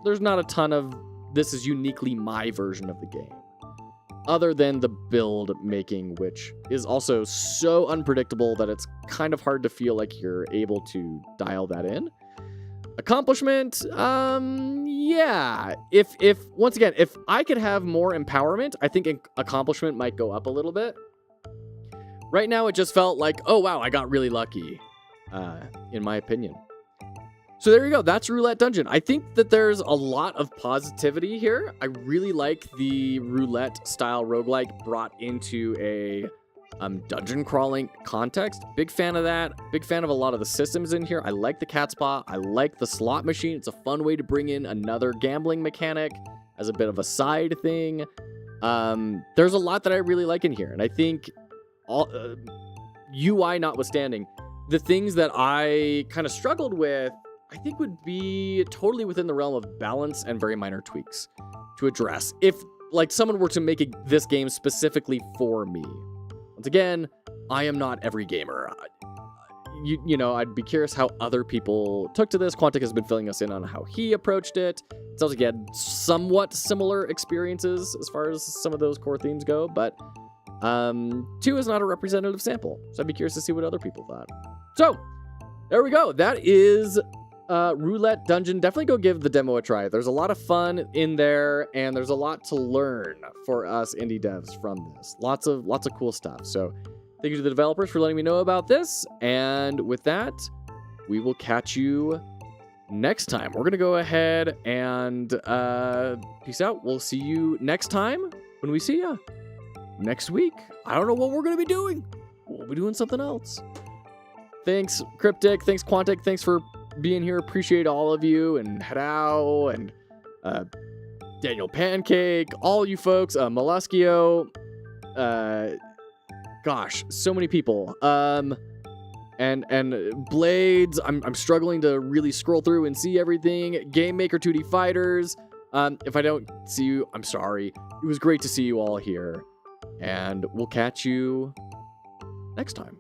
there's not a ton of this is uniquely my version of the game. Other than the build making, which is also so unpredictable that it's kind of hard to feel like you're able to dial that in. Accomplishment, yeah. If once again, if I could have more empowerment, I think accomplishment might go up a little bit. Right now, it just felt like, oh wow, I got really lucky, in my opinion. So there you go. That's Roulette Dungeon. I think that there's a lot of positivity here. I really like the roulette style roguelike brought into a dungeon crawling context. Big fan of that. Big fan of a lot of the systems in here. I like the cat spa. I like the slot machine. It's a fun way to bring in another gambling mechanic as a bit of a side thing. There's a lot that I really like in here. And I think all UI notwithstanding, the things that I kind of struggled with, I think would be totally within the realm of balance and very minor tweaks to address. If like someone were to make this game specifically for me. Once again, I am not every gamer. You know, I'd be curious how other people took to this. Quantic has been filling us in on how he approached it. It sounds like he had somewhat similar experiences as far as some of those core themes go, but 2 is not a representative sample. So I'd be curious to see what other people thought. So, there we go. That is Roulette Dungeon. Definitely go give the demo a try. There's a lot of fun in there, and there's a lot to learn for us indie devs from this. Lots of cool stuff. So thank you to the developers for letting me know about this. And with that, we will catch you next time. We're going to go ahead and peace out. We'll see you next time when we see you next week. I don't know what we're going to be doing. We'll be doing something else. Thanks, Cryptic. Thanks, Quantic. Thanks for being here. Appreciate all of you, and Hadao and Daniel Pancake, all you folks, Molluskio, gosh, so many people. And Blades, I'm struggling to really scroll through and see everything. Game Maker 2D Fighters. If I don't see you, I'm sorry. It was great to see you all here, and we'll catch you next time.